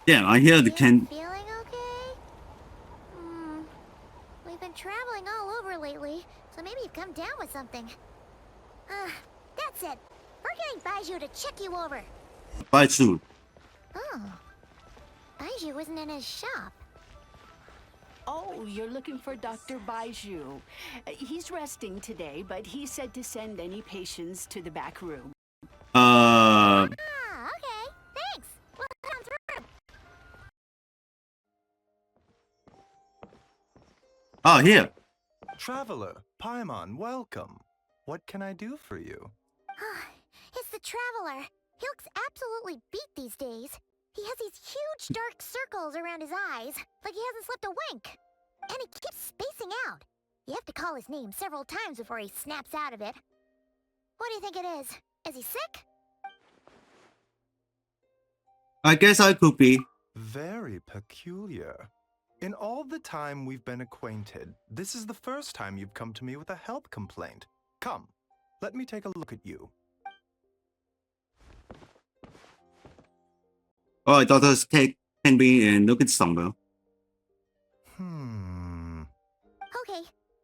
Damn, I hear the can. Feeling okay? We've been traveling all over lately, so maybe you've come down with something. That's it. We're getting Baiju to check you over. Bye soon. Oh. Baiju isn't in his shop. Oh, you're looking for Dr. Baiju. He's resting today, but he said to send any patients to the back room. Okay. Thanks. We'll head on through. Oh, here. Traveler, Paimon, welcome. What can I do for you? It's the Traveler. He looks absolutely beat these days. He has these huge dark circles around his eyes, like he hasn't slept a wink. And he keeps spacing out. You have to call his name several times before he snaps out of it. What do you think it is? Is he sick? I guess I could be. Very peculiar. In all the time we've been acquainted, this is the first time you've come to me with a health complaint. Come, let me take a look at you. Oh, I thought this cake can be and look at somewhere. Okay.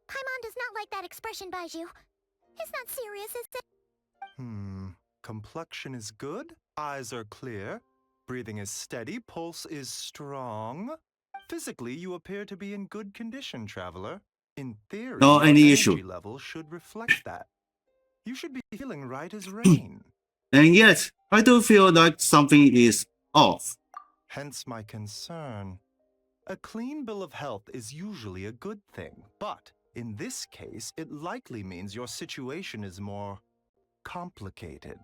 Paimon does not like that expression, Baiju. It's not serious, is it? Complexion is good, eyes are clear, breathing is steady, pulse is strong. Physically, you appear to be in good condition, Traveler. In theory, No, your any energy issue. level should reflect that. You should be feeling right as rain. And yet, I do feel like something is off. Hence my concern. A clean bill of health is usually a good thing, but in this case, it likely means your situation is more complicated.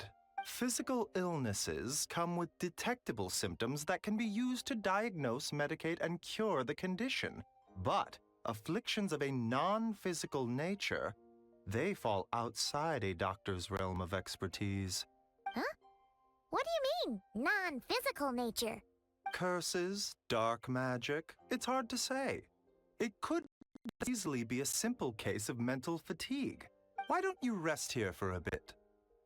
Physical illnesses come with detectable symptoms that can be used to diagnose, medicate, and cure the condition. But afflictions of a non-physical nature, they fall outside a doctor's realm of expertise. Huh? What do you mean, non-physical nature? Curses, dark magic, it's hard to say. It could easily be a simple case of mental fatigue. Why don't you rest here for a bit?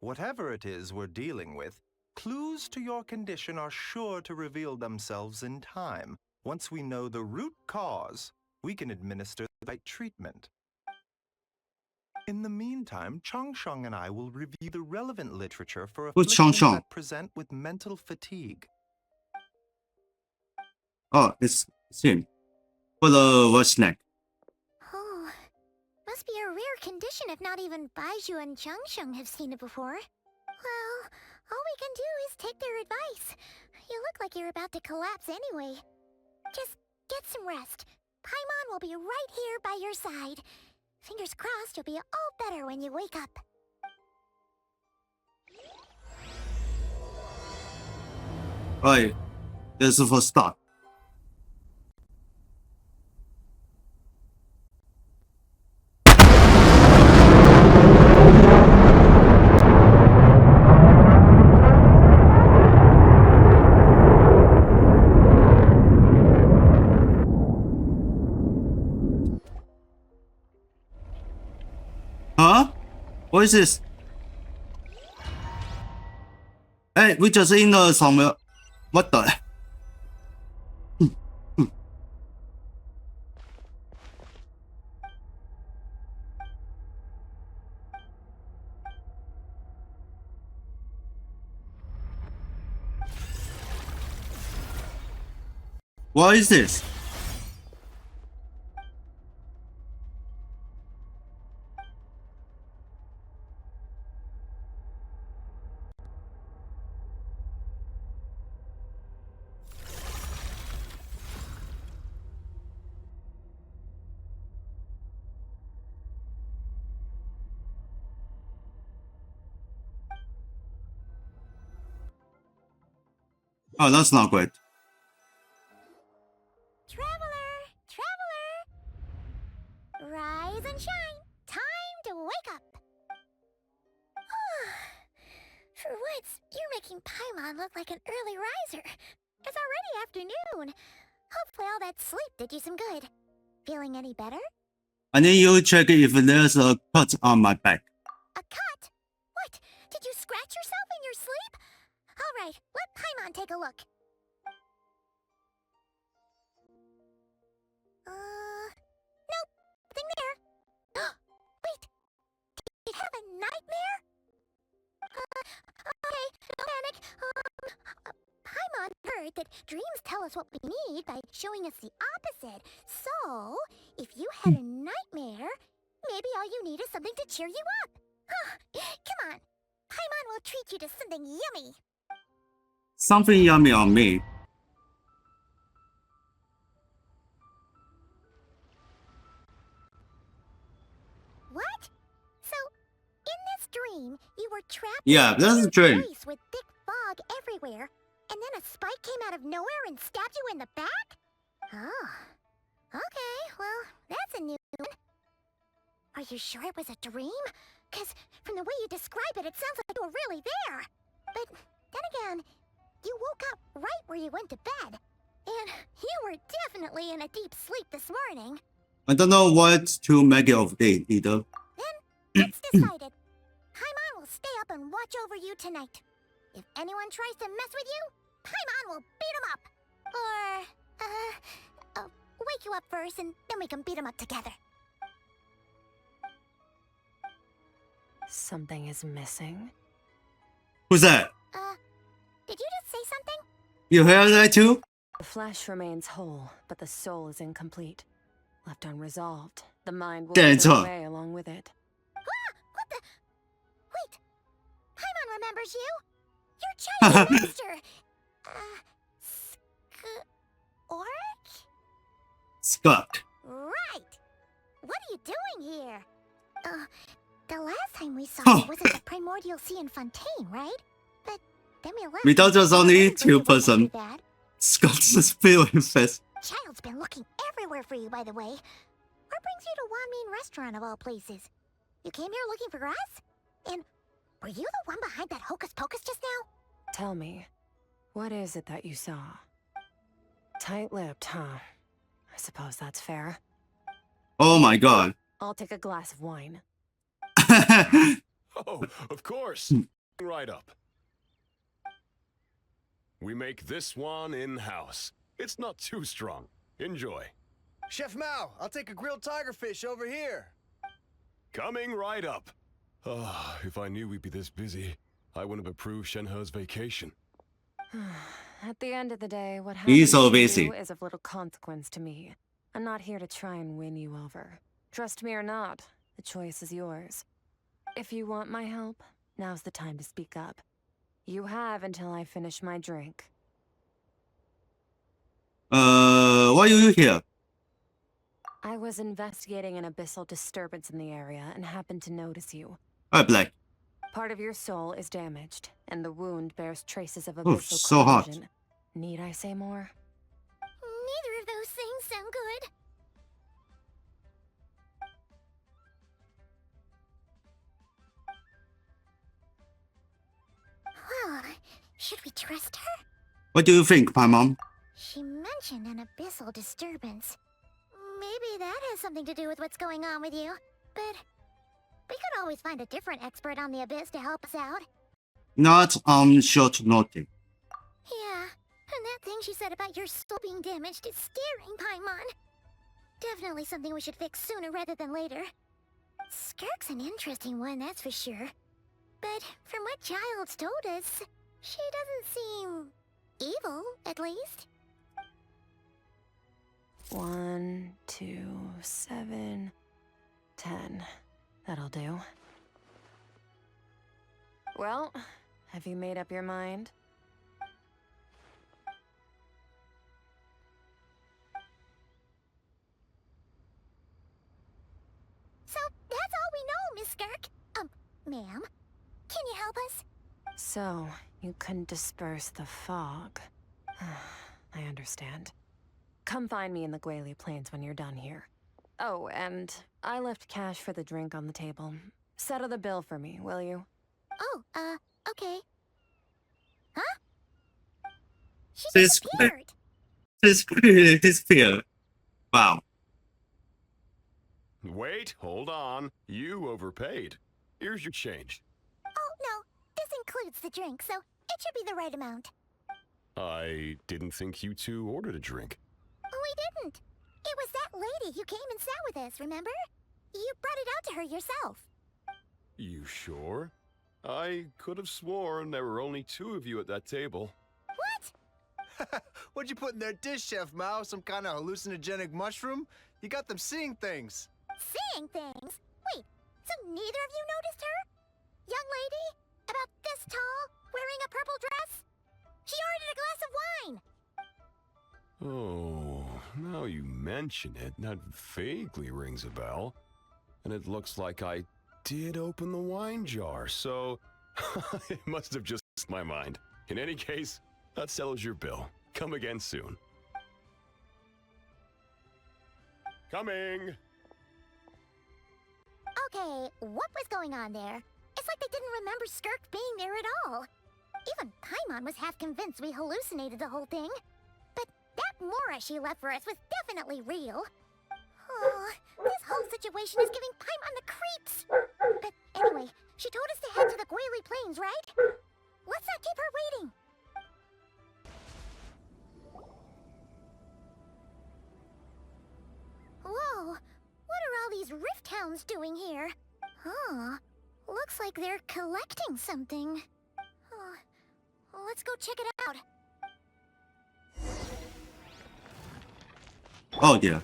Whatever it is we're dealing with, clues to your condition are sure to reveal themselves in time. Once we know the root cause, we can administer the right treatment. In the meantime, Changsheng and I will review the relevant literature for Who's afflictions Changsheng? that present with mental fatigue. Oh, it's him. For the what's next? Oh, must be a rare condition if not even Baiju and Changsheng have seen it before. Well, all we can do is take their advice. You look like you're about to collapse anyway. Just get some rest. Paimon will be right here by your side. Fingers crossed you'll be all better when you wake up. Right. This is for start. Huh? What is this? Hey, we just in somewhere. What the? What is this? Oh, that's not great. Traveler! Traveler! Rise and shine! Time to wake up! For once, you're making Paimon look like an early riser. It's already afternoon. Hopefully all that sleep did you some good. Feeling any better? I need you to check if there's a cut on my back. A cut? What? Did you scratch yourself in your sleep? All right, let Paimon take a look. dreams tell us what we need by showing us the opposite. So, if you had a nightmare, maybe all you need is something to cheer you up. Come on. Paimon will treat you to something yummy. Something yummy on me. What? So, in this dream, you were trapped Yeah, in a that's a weird dream. place with thick fog everywhere, and then a spike came out of nowhere and stabbed you in the back? Oh. Okay, well, that's a new one. Are you sure it was a dream? Because from the way you describe it, it sounds like you were really there. But then again, you woke up right where you went to bed. And you were definitely in a deep sleep this morning. I don't know what to make it of it either. Then, it's decided. Paimon will stay up and watch over you tonight. If anyone tries to mess with you, Paimon will beat him up. Or, wake you up first and then we can beat him up together. Something is missing. Who's that? Did you just say something? You heard that too? The flesh remains whole, but the soul is incomplete. Left unresolved, the mind will That's wither all. away along with it. What the? Wait. Paimon remembers you. You're Chinese master. Orc? Scott. Right. What are you doing here? The last time we saw Huh. you was at the Primordial Sea in Fontaine, right? But then we left. Without just I only didn't bring you back 2%. after that. Scott's is feeling fast. Child's been looking everywhere for you, by the way. What brings you to Wanmin Restaurant of all places? You came here looking for us? And were you the one behind that hocus pocus just now? Tell me, what is it that you saw? Tight-lipped, huh? I suppose that's fair. Oh my god. I'll take a glass of wine. Oh, of course. Right up. We make this one in-house. It's not too strong. Enjoy. Chef Mao, I'll take a grilled tigerfish over here. Coming right up. Ah, if I knew we'd be this busy, I wouldn't have approved Shenhe's vacation. At the end of the day, what He's happens so to busy. you is of little consequence to me. I'm not here to try and win you over. Trust me or not, the choice is yours. If you want my help, now's the time to speak up. You have until I finish my drink. Why are you here? I was investigating an abyssal disturbance in the area and happened to notice you. Alright, Black. Part of your soul is damaged, and the wound bears traces of Oh, abyssal so hot. corrosion. Need I say more? Neither of those things sound good. Well, should we trust her? What do you think, Paimon? She mentioned an abyssal disturbance. Maybe that has something to do with what's going on with you. But we could always find a different expert on the abyss to help us out. Not on short notice. Yeah, and that thing she said about your soul being damaged is scaring, Paimon. Definitely something we should fix sooner rather than later. Skirk's an interesting one, that's for sure. But from what Child's told us, she doesn't seem evil, at least. 1, 2, 7, 10. That'll do. Well, have you made up your mind? So that's all we know, Miss Skirk. Ma'am, can you help us? So, you can disperse the fog. I understand. Come find me in the Guili Plains when you're done here. Oh, and I left cash for the drink on the table. Settle the bill for me, will you? Oh, okay. Huh? She This- disappeared. This fear. Wow. Wait, hold on. You overpaid. Here's your change. Oh, no. This includes the drink, so it should be the right amount. I didn't think you two ordered a drink. We didn't. It was that lady who came and sat with us, remember? You brought it out to her yourself. You sure? I could have sworn there were only 2 of you at that table. What? What'd you put in their dish, Chef Mao? Some kind of hallucinogenic mushroom? You got them seeing things. Seeing things? Wait, so neither of you noticed her? Young lady? About this tall? Wearing a purple dress? She ordered a glass of wine! Oh, now you mention it, that vaguely rings a bell. And it looks like I did open the wine jar, so it must have just slipped my mind. In any case, that settles your bill. Come again soon. Coming! Okay, what was going on there? It's like they didn't remember Skirk being there at all. Even Paimon was half convinced we hallucinated the whole thing. But that Mora she left for us was definitely real. Oh, this whole situation is giving Paimon the creeps. But anyway, she told us to head to the Guili Plains, right? Let's not keep her waiting. Whoa, what are all these Rift Hounds doing here? Huh, looks like they're collecting something. Let's go check it out. Oh dear.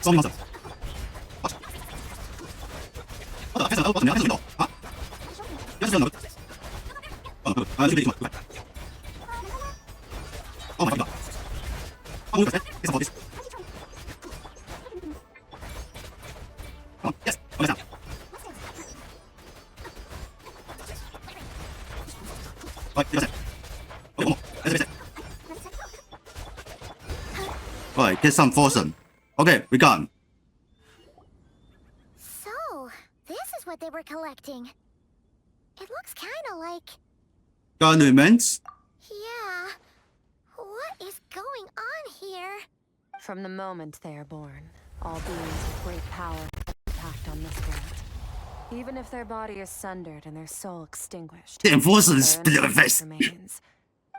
Some monster. What? What the heck? What? Huh? Yes, no. Oh, oh my god. Oh, look at that. It's about this. Come on, yes, come on. Right, yes, oh, come on. Yes. Right, get some frozen. Okay, we gone. So, this is what they were collecting. It looks kinda like... God remains? Yeah. What is going on here? From the moment they are born, all beings with great power have impact on this world. Even if their body is sundered and their soul extinguished, The enforcers their split their innocence face. remains.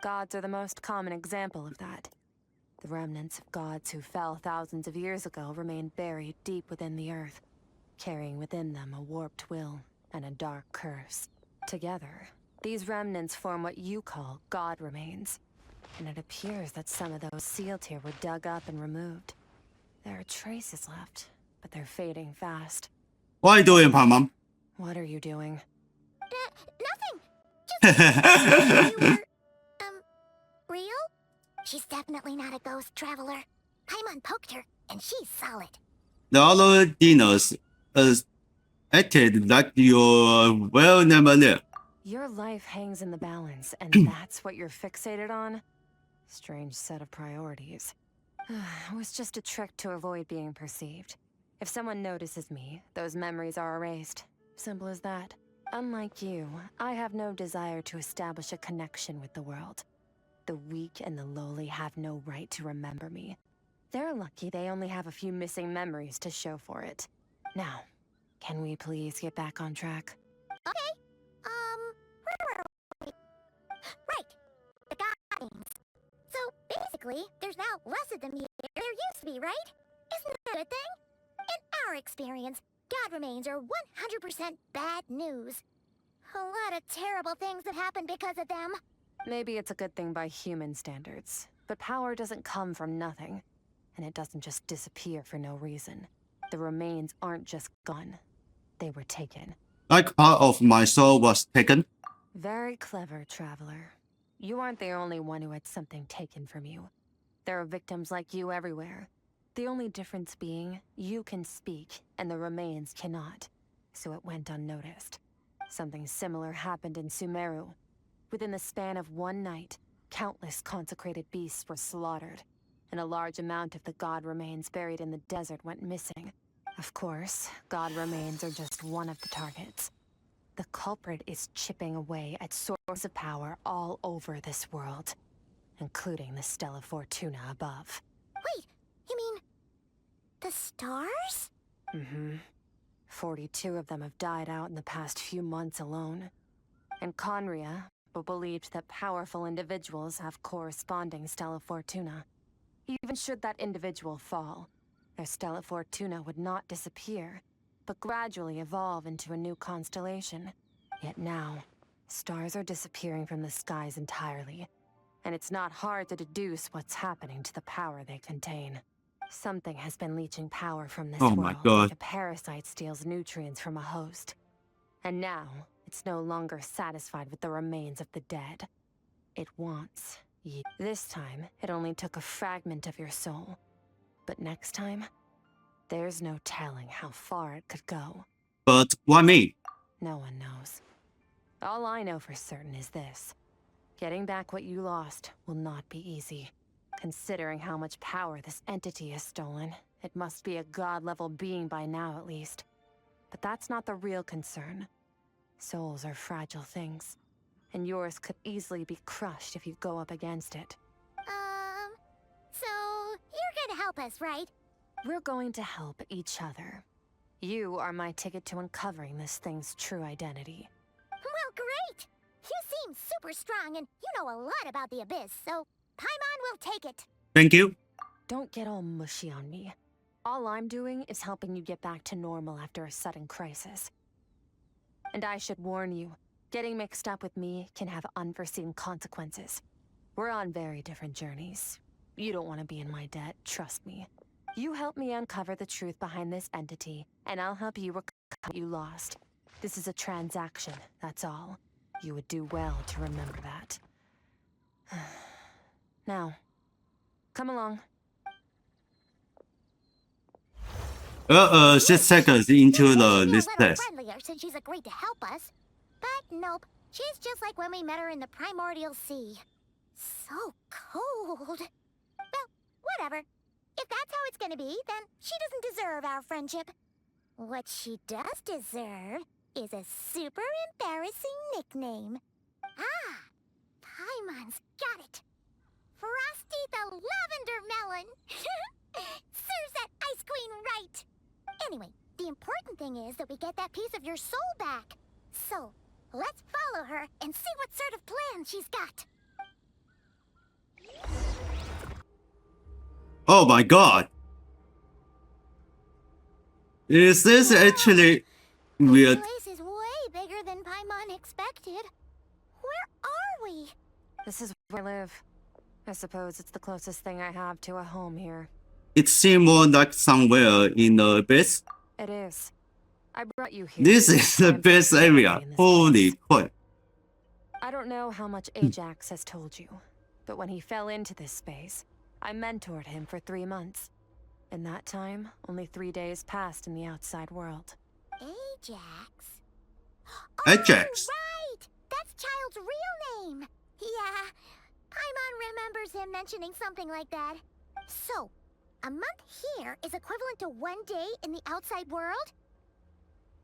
Gods are the most common example of that. The remnants of gods who fell thousands of years ago remain buried deep within the earth, carrying within them a warped will and a dark curse. Together, these remnants form what you call god remains. And it appears that some of those sealed here were dug up and removed. There are traces left, but they're fading fast. What are you doing, Paimon? What are you doing? Nothing! You were... real? She's definitely not a ghost traveler. Paimon poked her, and she's solid. The other dinos acted like you're well never there. Your life hangs in the balance, and that's what you're fixated on? Strange set of priorities. It was just a trick to avoid being perceived. If someone notices me, those memories are erased. Simple as that. Unlike you, I have no desire to establish a connection with the world. The weak and the lowly have no right to remember me. They're lucky they only have a few missing memories to show for it. Now, can we please get back on track? Okay. Where were we? Right. The god names. So, basically, there's now less of them here than there used to be, right? Isn't that a good thing? In our experience, god remains are 100% bad news. A lot of terrible things that happen because of them. Maybe it's a good thing by human standards, but power doesn't come from nothing, and it doesn't just disappear for no reason. The remains aren't just gone. They were taken. Like part of my soul was taken. Very clever, traveler. You aren't the only one who had something taken from you. There are victims like you everywhere. The only difference being, you can speak, and the remains cannot. So it went unnoticed. Something similar happened in Sumeru. Within the span of one night, countless consecrated beasts were slaughtered, and a large amount of the god remains buried in the desert went missing. Of course, god remains are just one of the targets. The culprit is chipping away at sources of power all over this world, including the Stella Fortuna above. Wait, you mean... the stars? Mm-hmm. 42 of them have died out in the past few months alone. And Conria believed that powerful individuals have corresponding Stella Fortuna. Even should that individual fall, their Stella Fortuna would not disappear, but gradually evolve into a new constellation. Yet now, stars are disappearing from the skies entirely, And it's not hard to deduce what's happening to the power they contain. Something has been leeching power from this Oh world, my god. like a parasite steals nutrients from a host. And now, it's no longer satisfied with the remains of the dead. It wants you. This time, it only took a fragment of your soul. But next time, there's no telling how far it could go. But why me? No one knows. All I know for certain is this. Getting back what you lost will not be easy. Considering how much power this entity has stolen, it must be a god-level being by now at least. But that's not the real concern. Souls are fragile things, and yours could easily be crushed if you go up against it. So you're gonna help us, right? We're going to help each other. You are my ticket to uncovering this thing's true identity. Well, great! You seem super strong, and you know a lot about the Abyss, so Paimon will take it. Thank you. Don't get all mushy on me. All I'm doing is helping you get back to normal after a sudden crisis. And I should warn you, getting mixed up with me can have unforeseen consequences. We're on very different journeys. You don't want to be in my debt, trust me. You help me uncover the truth behind this entity, and I'll help you recover what you lost. This is a transaction, that's all. You would do well to remember that. Now, come along. 6 seconds into the This this a little test. friendlier since she's agreed to help us. But nope, she's just like when we met her in the Primordial Sea. So cold. Well, whatever. If that's how it's gonna be, then she doesn't deserve our friendship. What she does deserve is a super embarrassing nickname. Ah, Paimon's got it. Frosty the Lavender Melon. Serves that Ice Queen right. Anyway, the important thing is that we get that piece of your soul back. So, let's follow her and see what sort of plan she's got. Oh my god. Is this actually This weird? place is way bigger than Paimon expected. Where are we? This is where I live. I suppose it's the closest thing I have to a home here. It seems more like somewhere in the abyss. It is. I brought you here. This is the I'm best area. in this Holy place. crap. I don't know how much Ajax has told you, but when he fell into this space, I mentored him for 3 months. In that time, only 3 days passed in the outside world. Ajax? Ajax. Oh, right! That's Child's real name! Yeah, Paimon remembers him mentioning something like that. So, a month here is equivalent to 1 day in the outside world?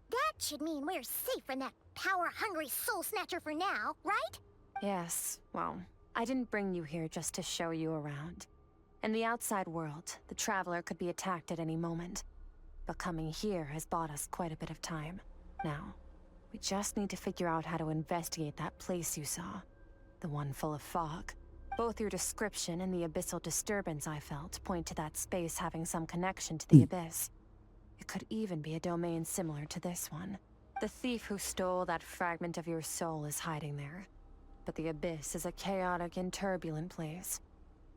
That should mean we're safe from that power-hungry soul snatcher for now, right? Yes, well, I didn't bring you here just to show you around. In the outside world, the Traveler could be attacked at any moment. But coming here has bought us quite a bit of time. Now, we just need to figure out how to investigate that place you saw. The one full of fog. Both your description and the abyssal disturbance I felt point to that space having some connection to the abyss. It could even be a domain similar to this one. The thief who stole that fragment of your soul is hiding there. But the abyss is a chaotic and turbulent place.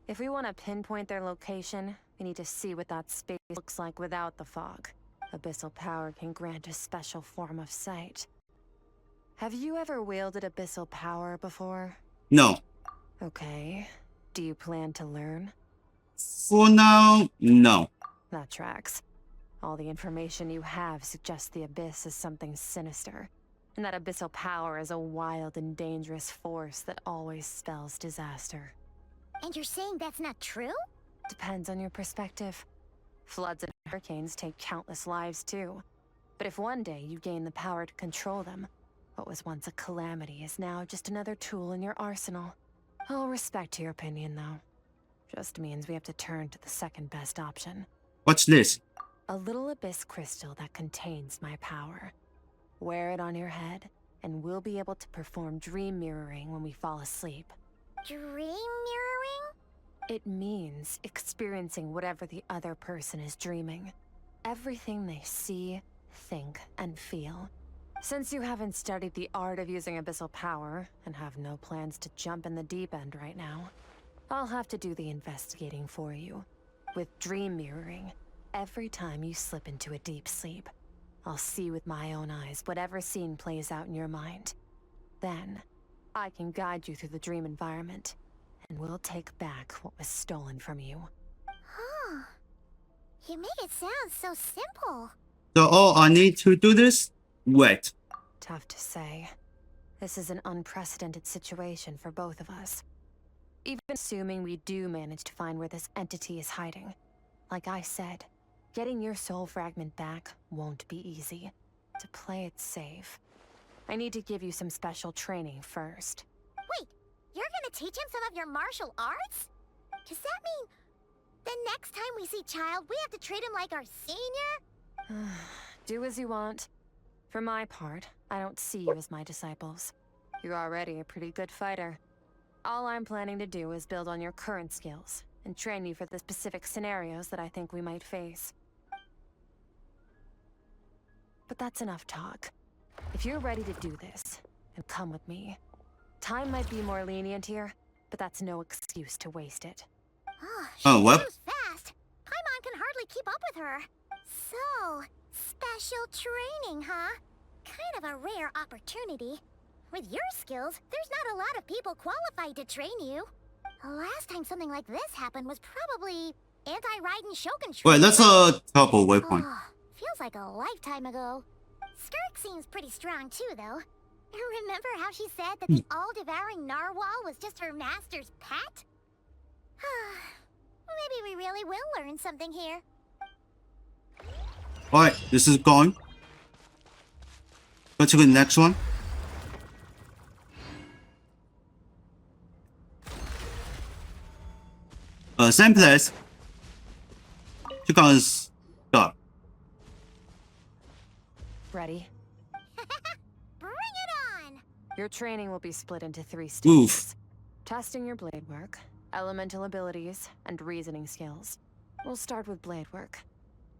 If we want to pinpoint their location, we need to see what that space looks like without the fog. Abyssal power can grant a special form of sight. Have you ever wielded abyssal power before? No. Okay. Do you plan to learn? For now, no. That tracks. All the information you have suggests the abyss is something sinister, and that abyssal power is a wild and dangerous force that always spells disaster. And you're saying that's not true? Depends on your perspective. Floods and hurricanes take countless lives too. But if one day you gain the power to control them, what was once a calamity is now just another tool in your arsenal. I'll respect your opinion though. Just means we have to turn to the second best option. What's this? A little abyss crystal that contains my power. Wear it on your head, and we'll be able to perform dream mirroring when we fall asleep. Dream mirroring? It means experiencing whatever the other person is dreaming. Everything they see, think, and feel. Since you haven't studied the art of using abyssal power, and have no plans to jump in the deep end right now, I'll have to do the investigating for you. With dream mirroring, every time you slip into a deep sleep, I'll see with my own eyes whatever scene plays out in your mind. Then, I can guide you through the dream environment, and we'll take back what was stolen from you. Huh. You make it sound so simple. So all I need to do this? Wait. Tough to say. This is an unprecedented situation for both of us. Even assuming we do manage to find where this entity is hiding. Like I said, getting your soul fragment back won't be easy. To play it safe, I need to give you some special training first. Wait, you're gonna teach him some of your martial arts? Does that mean the next time we see Child, we have to treat him like our senior? Do as you want. For my part, I don't see you as my disciples. You're already a pretty good fighter. All I'm planning to do is build on your current skills, and train you for the specific scenarios that I think we might face. But that's enough talk. If you're ready to do this, then come with me. Time might be more lenient here, but that's no excuse to waste it. Oh, She what? moves fast. Paimon can hardly keep up with her. So, special training, huh? Kind of a rare opportunity. With your skills, there's not a lot of people qualified to train you. The last time something like this happened was probably anti-Raiden Shogun training. Wait, that's a terrible waypoint. Oh, feels like a lifetime ago. Skirk seems pretty strong too, though. Remember how she said that the all-devouring narwhal was just her master's pet? Maybe we really will learn something here. Alright, this is gone. Go to the next one. Same place. Chickens stop. Ready? Bring it on! Your training will be split into 3 stages. Oof. Testing your blade work, elemental abilities, and reasoning skills. We'll start with blade work.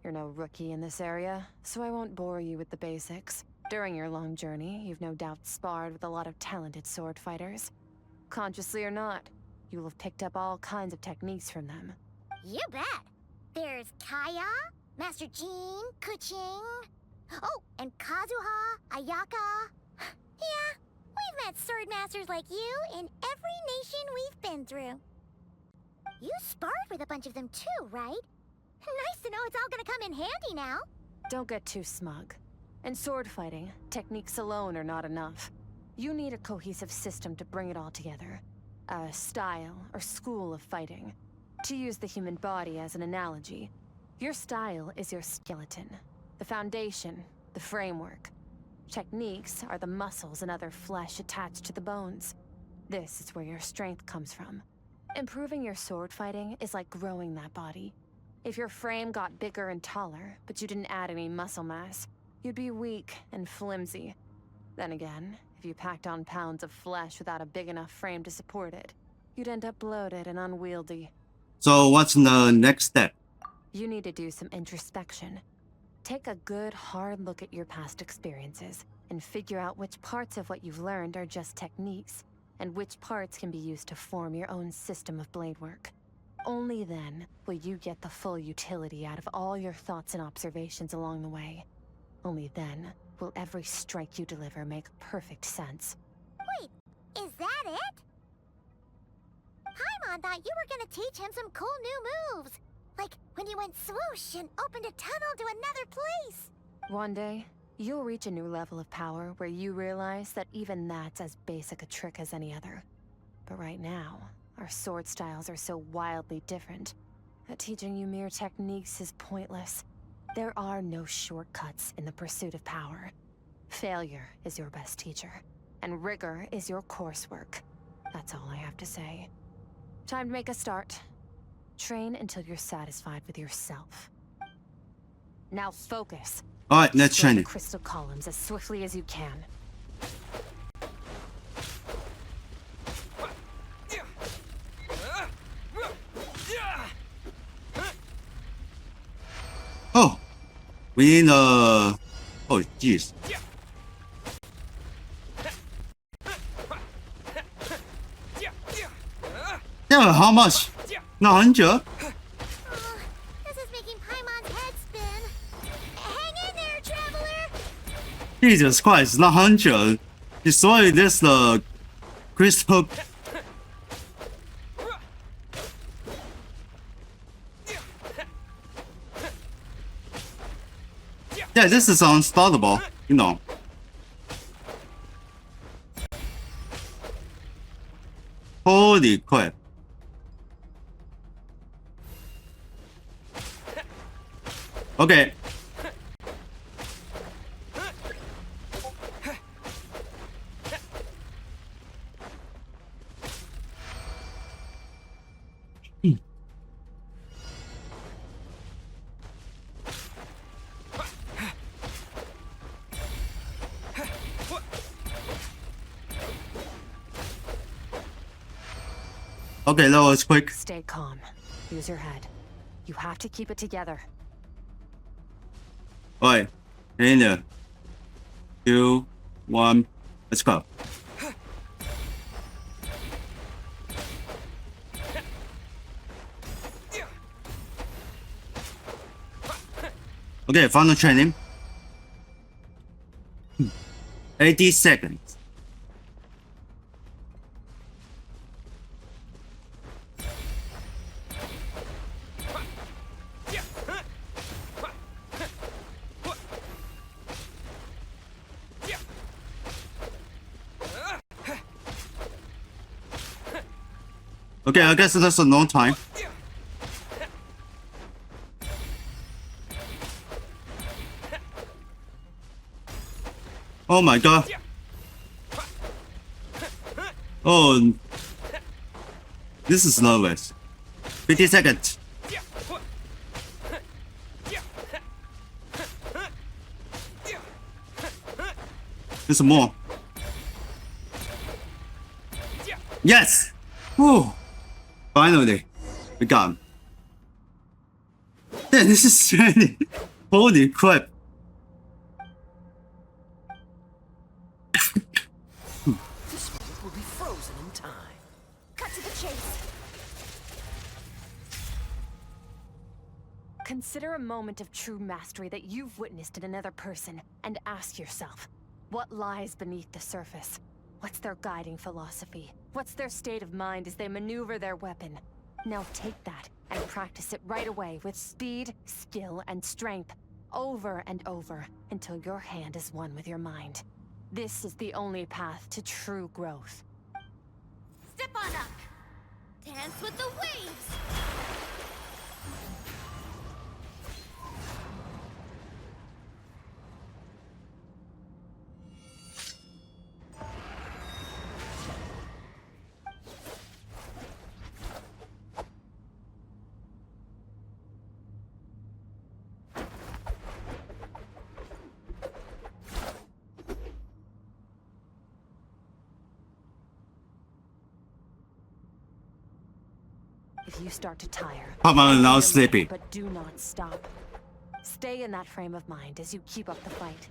You're no rookie in this area, so I won't bore you with the basics. During your long journey, you've no doubt sparred with a lot of talented sword fighters. Consciously or not, you will have picked up all kinds of techniques from them. You bet. There's Kaya, Master Jean, Kuching. Oh, and Kazuha, Ayaka. Yeah, we've met sword masters like you in every nation we've been through. You sparred with a bunch of them too, right? Nice to know it's all gonna come in handy now. Don't get too smug. In sword fighting, techniques alone are not enough. You need a cohesive system to bring it all together. A style or school of fighting. To use the human body as an analogy, your style is your skeleton, the foundation, the framework. Techniques are the muscles and other flesh attached to the bones. This is where your strength comes from. Improving your sword fighting is like growing that body. If your frame got bigger and taller, but you didn't add any muscle mass, you'd be weak and flimsy. Then again, if you packed on pounds of flesh without a big enough frame to support it, you'd end up bloated and unwieldy. So what's the next step? You need to do some introspection. Take a good, hard look at your past experiences and figure out which parts of what you've learned are just techniques, and which parts can be used to form your own system of blade work. Only then will you get the full utility out of all your thoughts and observations along the way. Only then will every strike you deliver make perfect sense. Wait, is that it? Paimon thought you were gonna teach him some cool new moves. Like when you went swoosh and opened a tunnel to another place. One day, you'll reach a new level of power where you realize that even that's as basic a trick as any other. But right now, our sword styles are so wildly different that teaching you mere techniques is pointless. There are no shortcuts in the pursuit of power. Failure is your best teacher, and rigor is your coursework. That's all I have to say. Time to make a start. Train until you're satisfied with yourself. Now focus. Alright, let's Destroy train the it. crystal columns as swiftly as you can. Oh, we need oh jeez. Yeah, how much? 900? Oh, this is making Paimon's head spin. Hang in there, traveler! Jesus Christ, 900. Destroy this crystal. Yeah, this is unstoppable, you know. Holy crap. Okay. Okay, that was quick. Stay calm. Use your head. You have to keep it together. Alright, in there. 2, 1, let's go. Okay, final training. 80 seconds. Okay, I guess that's a long time. Oh my god. Oh, this is nervous. 50 seconds. There's more. Yes! Whew. Finally, we got him. Yeah, this is training. Holy crap. This moment will be frozen in time. Cut to the chase. Consider a moment of true mastery that you've witnessed in another person, and ask yourself, what lies beneath the surface? What's their guiding philosophy? What's their state of mind as they maneuver their weapon? Now take that and practice it right away with speed, skill, and strength, over and over, until your hand is one with your mind. This is the only path to true growth. Step on up. Dance with the waves. If you start to tire, Paimon now you're sleepy. mad, but do not stop. Stay in that frame of mind as you keep up the fight.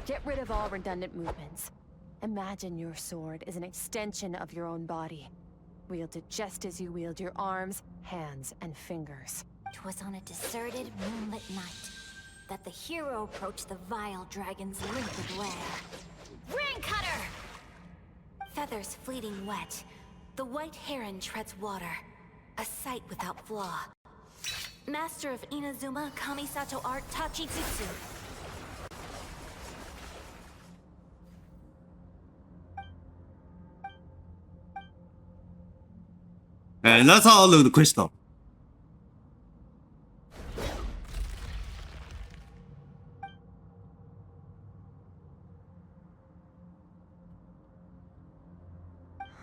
Get rid of all redundant movements. Imagine your sword is an extension of your own body. Wield it just as you wield your arms, hands, and fingers. 'Twas on a deserted, moonlit night that the hero approached the vile dragon's limpid lair. Ring cutter! Feathers fleeting wet, the white heron treads water. A sight without flaw. Master of Inazuma Kamisato art Tachitsutsu. And that's all of the crystal.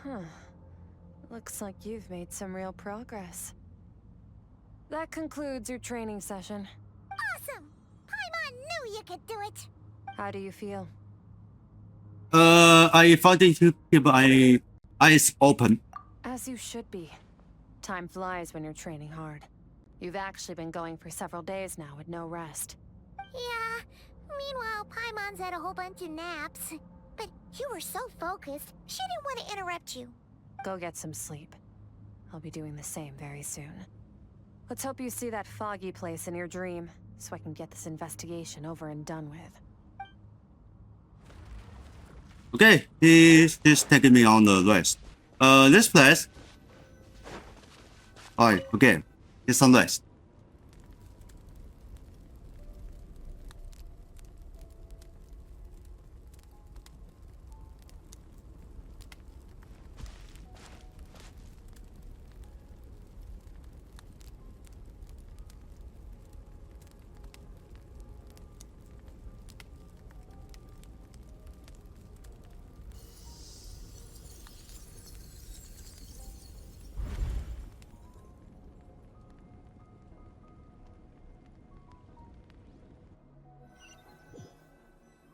Huh. Looks like you've made some real progress. That concludes your training session. Awesome! Paimon knew you could do it! How do you feel? I found it to keep my eyes open. As you should be. Time flies when you're training hard. You've actually been going for several days now with no rest. Yeah, meanwhile Paimon's had a whole bunch of naps. But you were so focused, she didn't want to interrupt you. Go get some sleep. I'll be doing the same very soon. Let's hope you see that foggy place in your dream, so I can get this investigation over and done with. Okay, he's taking me on the rest. This place. Alright, okay. It's on rest.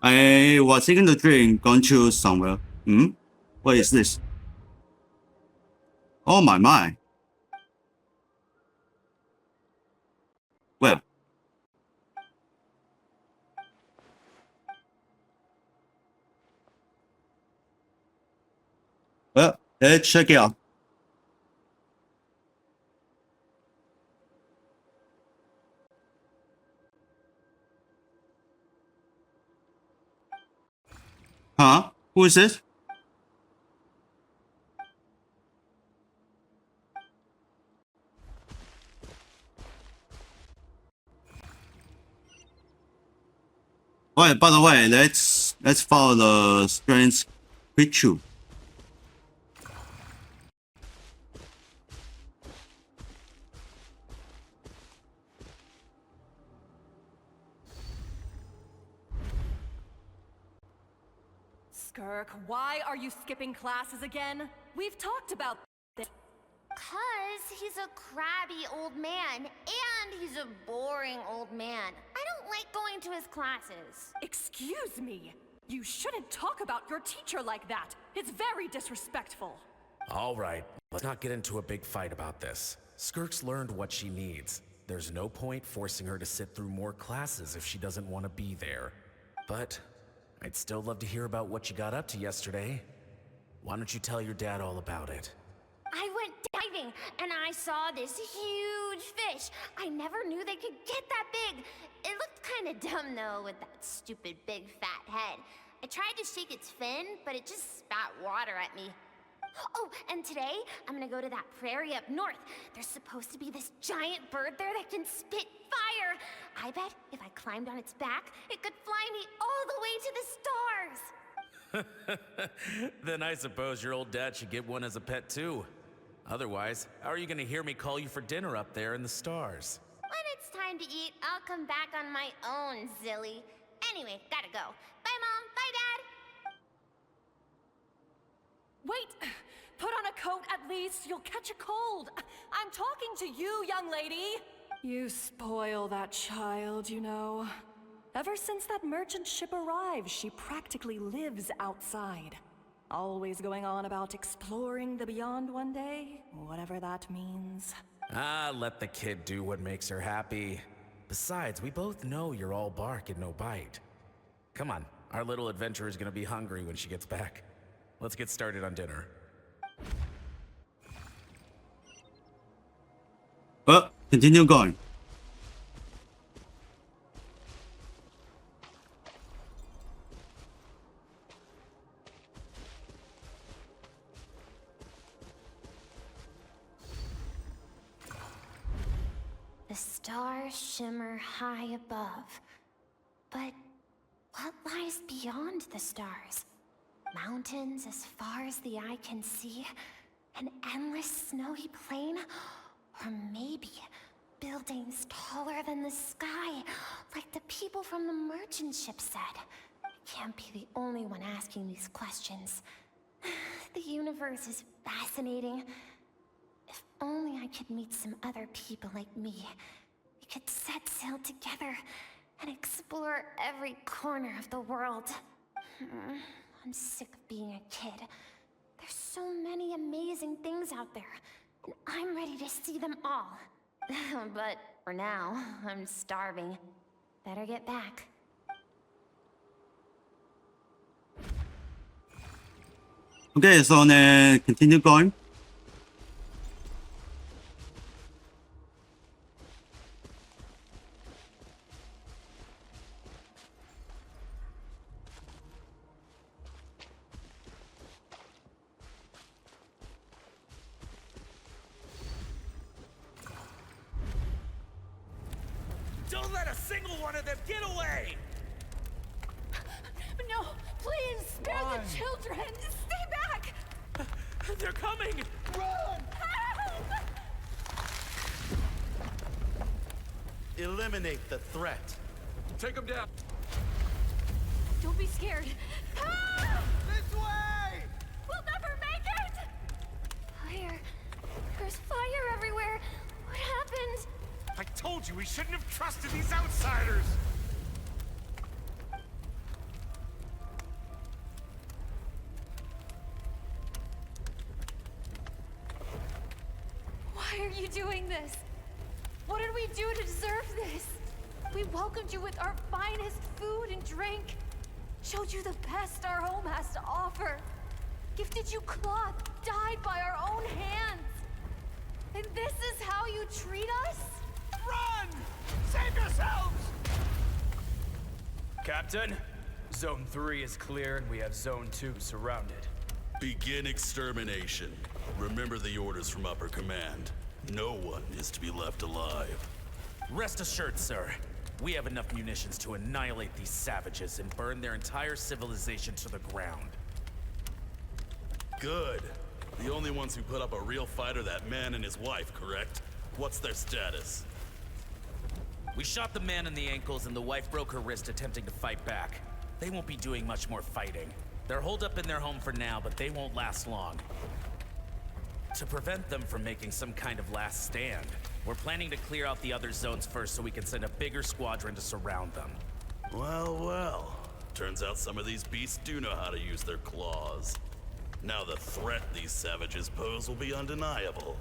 I was in the dream, gone to somewhere. What is this? Oh my. Well. Well, let's check it out. Huh? Who is this? Alright, by the way, let's follow the strange creature. Skirk, why are you skipping classes again? We've talked about this. 'Cause he's a crabby old man, and he's a boring old man. I don't like going to his classes. Excuse me. You shouldn't talk about your teacher like that. It's very disrespectful. All right, let's not get into a big fight about this. Skirk's learned what she needs. There's no point forcing her to sit through more classes if she doesn't want to be there. But I'd still love to hear about what you got up to yesterday. Why don't you tell your dad all about it? I went diving, and I saw this huge fish. I never knew they could get that big. It looked kind of dumb, though, with that stupid big fat head. I tried to shake its fin, but it just spat water at me. Oh, and today, I'm gonna go to that prairie up north. There's supposed to be this giant bird there that can spit fire. I bet if I climbed on its back, it could fly me all the way to the stars. Then I suppose your old dad should get one as a pet too. Otherwise, how are you gonna hear me call you for dinner up there in the stars? When it's time to eat, I'll come back on my own, Zilly. Anyway, gotta go. Bye, Mom. Bye, Dad. Wait! Put on a coat at least. You'll catch a cold. I'm talking to you, young lady. You spoil that child, you know. Ever since that merchant ship arrived, she practically lives outside. Always going on about exploring the beyond one day, whatever that means. Let the kid do what makes her happy. Besides, we both know you're all bark and no bite. Come on, our little adventurer is gonna be hungry when she gets back. Let's get started on dinner. Well, continue going. The stars shimmer high above. But what lies beyond the stars? Mountains as far as the eye can see? An endless snowy plain? Or maybe buildings taller than the sky, like the people from the merchant ship said. I can't be the only one asking these questions. The universe is fascinating. If only I could meet some other people like me. We could set sail together and explore every corner of the world. I'm sick of being a kid. There's so many amazing things out there, and I'm ready to see them all. But for now, I'm starving. Better get back. Okay, so then continue going. Don't let a single one of them get away! No, please, spare the children! Stay back! They're coming! Run! Help! Eliminate the threat. Take them down. Don't be scared. Help! This way! We'll never make it! Fire. There's fire everywhere. What happened? I told you we shouldn't have trusted these outsiders! Why are you doing this? What did we do to deserve this? We welcomed you with our finest food and drink. Showed you the best our home has to offer. Gifted you cloth dyed by our own hands. And this is how you treat us? Run! Save yourselves! Captain, Zone 3 is clear and we have Zone 2 surrounded. Begin extermination. Remember the orders from upper command. No one is to be left alive. Rest assured, sir. We have enough munitions to annihilate these savages and burn their entire civilization to the ground. Good. The only ones who put up a real fight are that man and his wife, correct? What's their status? We shot the man in the ankles and the wife broke her wrist attempting to fight back. They won't be doing much more fighting. They're holed up in their home for now, but they won't last long. To prevent them from making some kind of last stand, we're planning to clear out the other zones first so we can send a bigger squadron to surround them. Well, well. Turns out some of these beasts do know how to use their claws. Now the threat these savages pose will be undeniable.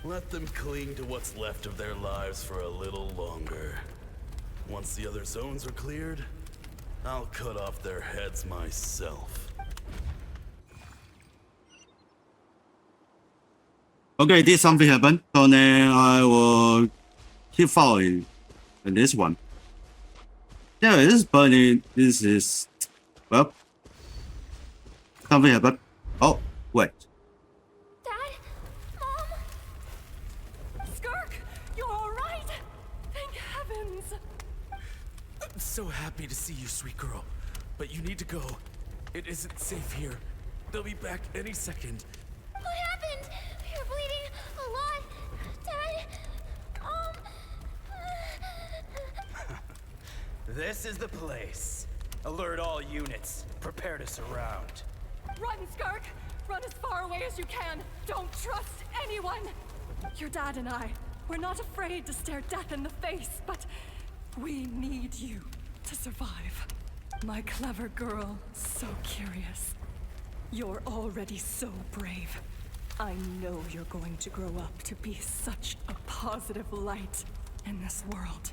Let them cling to what's left of their lives for a little longer. Once the other zones are cleared, I'll cut off their heads myself. Okay, did something happen? So then I will keep following this one. Yeah, this is burning. This is, well, something happened. Oh, wait. Dad? Mom? Skirk, you're all right? Thank heavens. I'm so happy to see you, sweet girl. But you need to go. It isn't safe here. They'll be back any second. What happened? You're bleeding a lot. Dad, This is the place. Alert all units. Prepare to surround. Run, Skirk! Run as far away as you can! Don't trust anyone! Your dad and I, we're not afraid to stare death in the face, but we need you to survive. My clever girl, so curious. You're already so brave. I know you're going to grow up to be such a positive light in this world.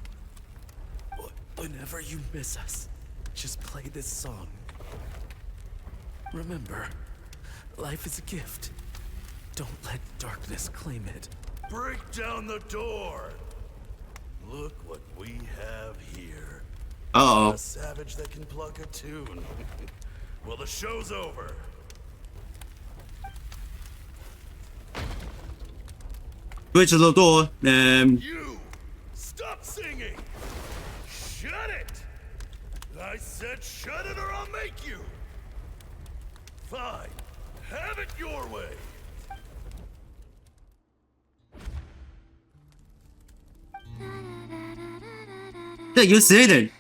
Whenever you miss us, just play this song. Remember, life is a gift. Don't let darkness claim it. Break down the door! Look what we have here. Uh-oh. A savage that can pluck a tune. Well, the show's over. Breach the door. You! Stop singing! Shut it! I said shut it or I'll make you! Fine. Have it your way. Yeah, you said it.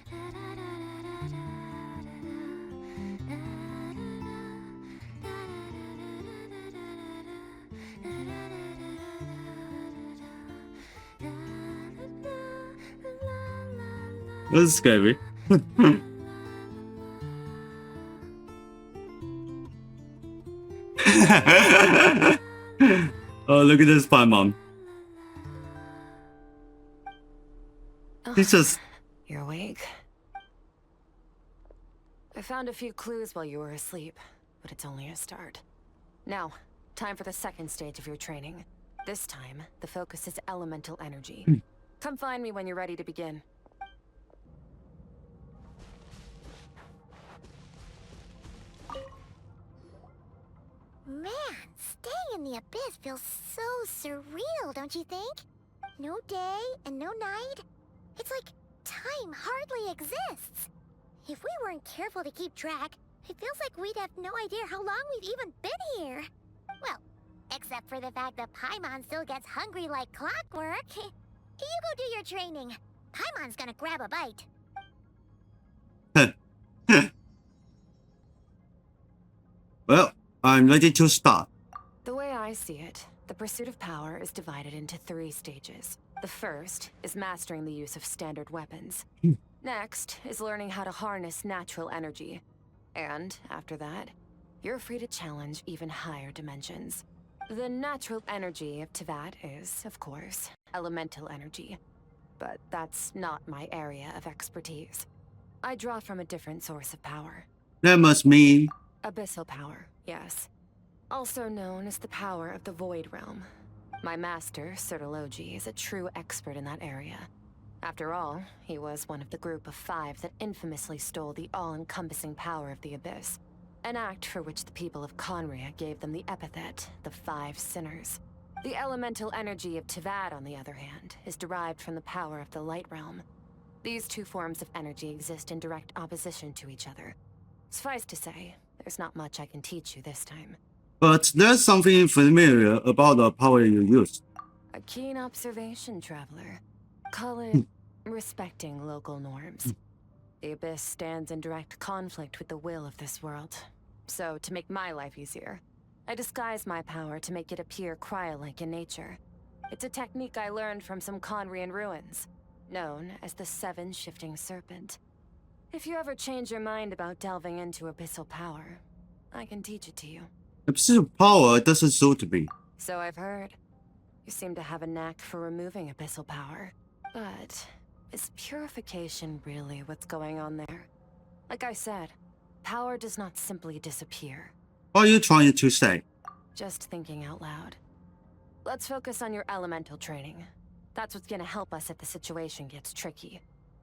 That's scary. Oh, look at this fun mom. He's just... You're awake? I found a few clues while you were asleep, but it's only a start. Now, time for the second stage of your training. This time, the focus is elemental energy. Come find me when you're ready to begin. Man, staying in the abyss feels so surreal, don't you think? No day and no night. It's like time hardly exists. If we weren't careful to keep track, it feels like we'd have no idea how long we've even been here. Well, except for the fact that Paimon still gets hungry like clockwork. You go do your training. Paimon's gonna grab a bite. Well, I'm ready to start. The way I see it, the pursuit of power is divided into 3 stages. The first is mastering the use of standard weapons. Next is learning how to harness natural energy. And after that, you're free to challenge even higher dimensions. The natural energy of Tevat is, of course, elemental energy. But that's not my area of expertise. I draw from a different source of power. That must mean Abyssal power, yes. Also known as the power of the Void Realm. My master, Sertologi, is a true expert in that area. After all, he was one of the group of 5 that infamously stole the all-encompassing power of the Abyss. An act for which the people of Conria gave them the epithet, the 5 Sinners. The elemental energy of Tevat, on the other hand, is derived from the power of the Light Realm. These 2 forms of energy exist in direct opposition to each other. Suffice to say, there's not much I can teach you this time. But there's something familiar about the power you use. A keen observation, traveler. Call it respecting local norms. The Abyss stands in direct conflict with the will of this world. So, to make my life easier, I disguise my power to make it appear cryo-like in nature. It's a technique I learned from some Conrian ruins, known as the 7 Shifting Serpent. If you ever change your mind about delving into abyssal power, I can teach it to you. Abyssal power doesn't suit me. So I've heard. You seem to have a knack for removing abyssal power. But is purification really what's going on there? Like I said, power does not simply disappear. What are you trying to say? Just thinking out loud. Let's focus on your elemental training. That's what's gonna help us if the situation gets tricky.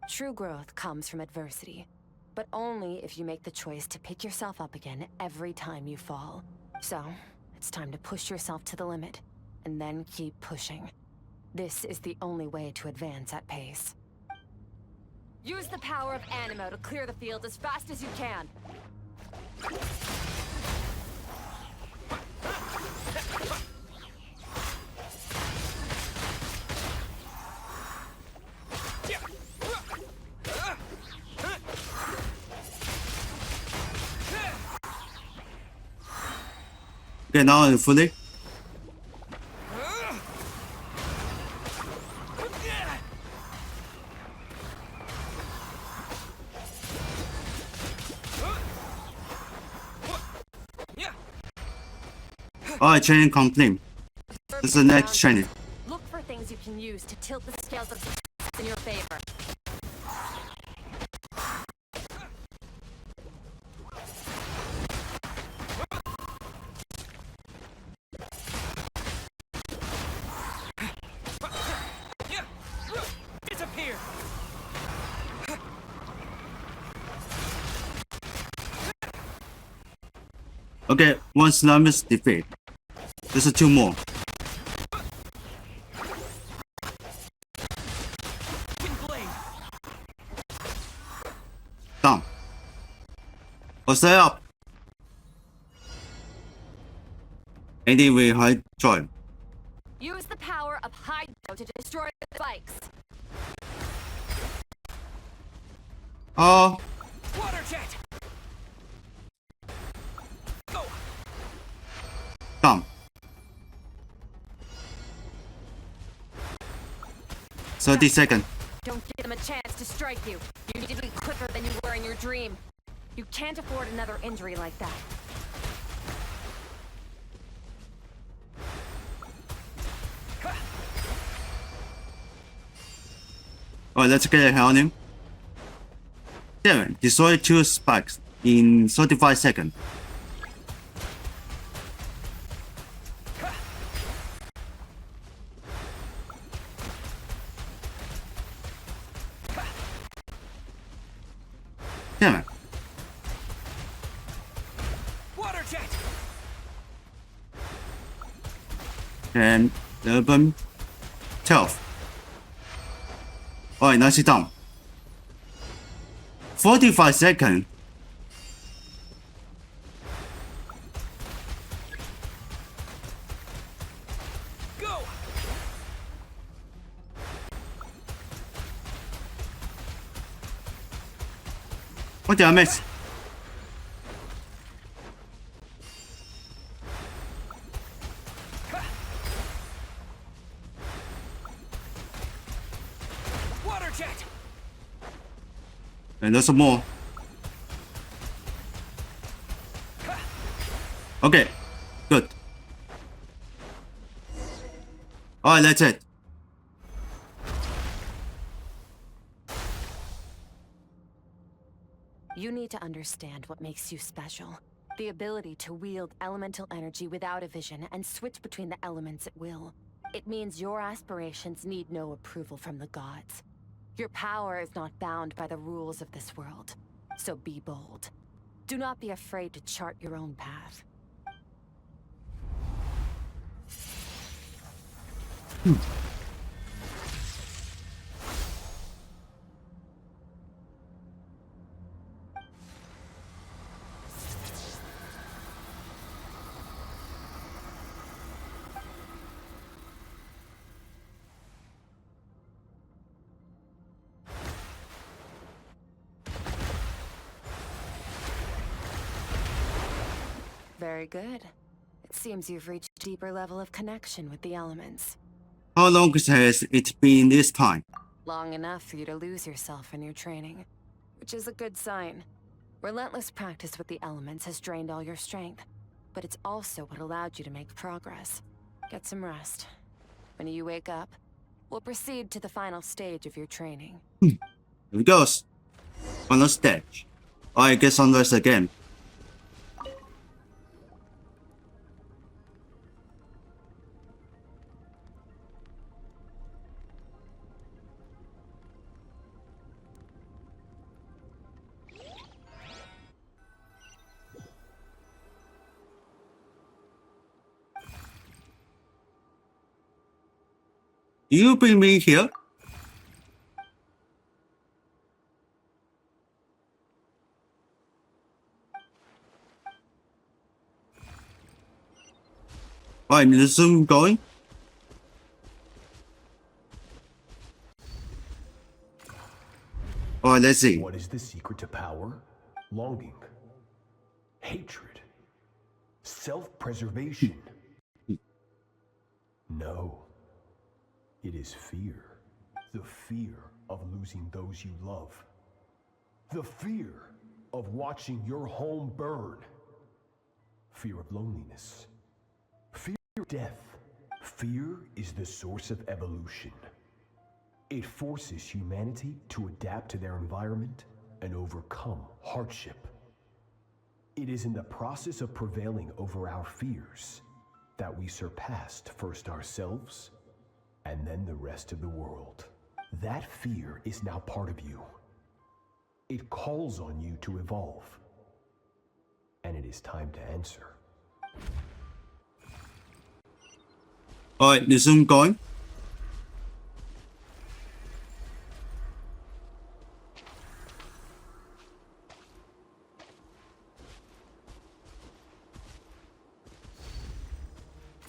True growth comes from adversity, but only if you make the choice to pick yourself up again every time you fall. So, it's time to push yourself to the limit, and then keep pushing. This is the only way to advance at pace. Use the power of Animo to clear the field as fast as you can. Okay, now I'm fully. Alright, training complete. This is the next training. Look for things you can use to tilt the scales of success in your favor. Disappear! Okay, 1 Slumber's defeat. There's 2 more. Done. Or stay up. Anyway, high joy. Use the power of Hydro to destroy the spikes. Oh. Water jet! Go! Done. 30 seconds. Don't give them a chance to strike you. You need to be quicker than you were in your dream. You can't afford another injury like that. Alright, let's get a hell on him. Darren, destroy 2 spikes in 35 seconds. Damn it. Water jet! And 11, 12. Alright, nicely done. 45 seconds. Go! What did I miss? Water jet! And there's some more. Okay, good. Alright, that's it. You need to understand what makes you special. The ability to wield elemental energy without a vision and switch between the elements at will. It means your aspirations need no approval from the gods. Your power is not bound by the rules of this world. So be bold. Do not be afraid to chart your own path. Very good. It seems you've reached a deeper level of connection with the elements. How long has it been this time? Long enough for you to lose yourself in your training, which is a good sign. Relentless practice with the elements has drained all your strength, but it's also what allowed you to make progress. Get some rest. When you wake up, we'll proceed to the final stage of your training. Here it goes. Final stage. Alright, get some rest again. Do you bring me here? I'm soon going. Alright, let's see. What is the secret to power? Longing. Hatred. Self-preservation. No. It is fear. The fear of losing those you love. The fear of watching your home burn. Fear of loneliness. Fear of death. Fear is the source of evolution. It forces humanity to adapt to their environment and overcome hardship. It is in the process of prevailing over our fears that we surpassed first ourselves and then the rest of the world. That fear is now part of you. It calls on you to evolve. And it is time to answer. Alright, you soon going?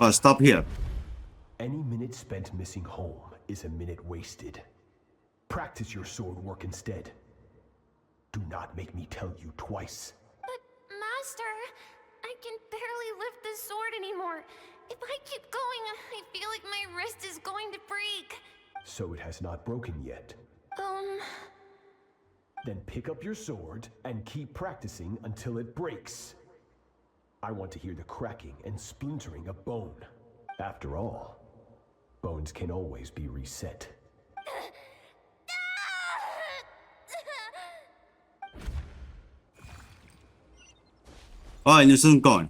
Stop here. Any minute spent missing home is a minute wasted. Practice your sword work instead. Do not make me tell you twice. But, Master, I can barely lift this sword anymore. If I keep going, I feel like my wrist is going to break. So it has not broken yet. Then pick up your sword and keep practicing until it breaks. I want to hear the cracking and splintering of bone. After all, bones can always be reset. Alright, you soon going.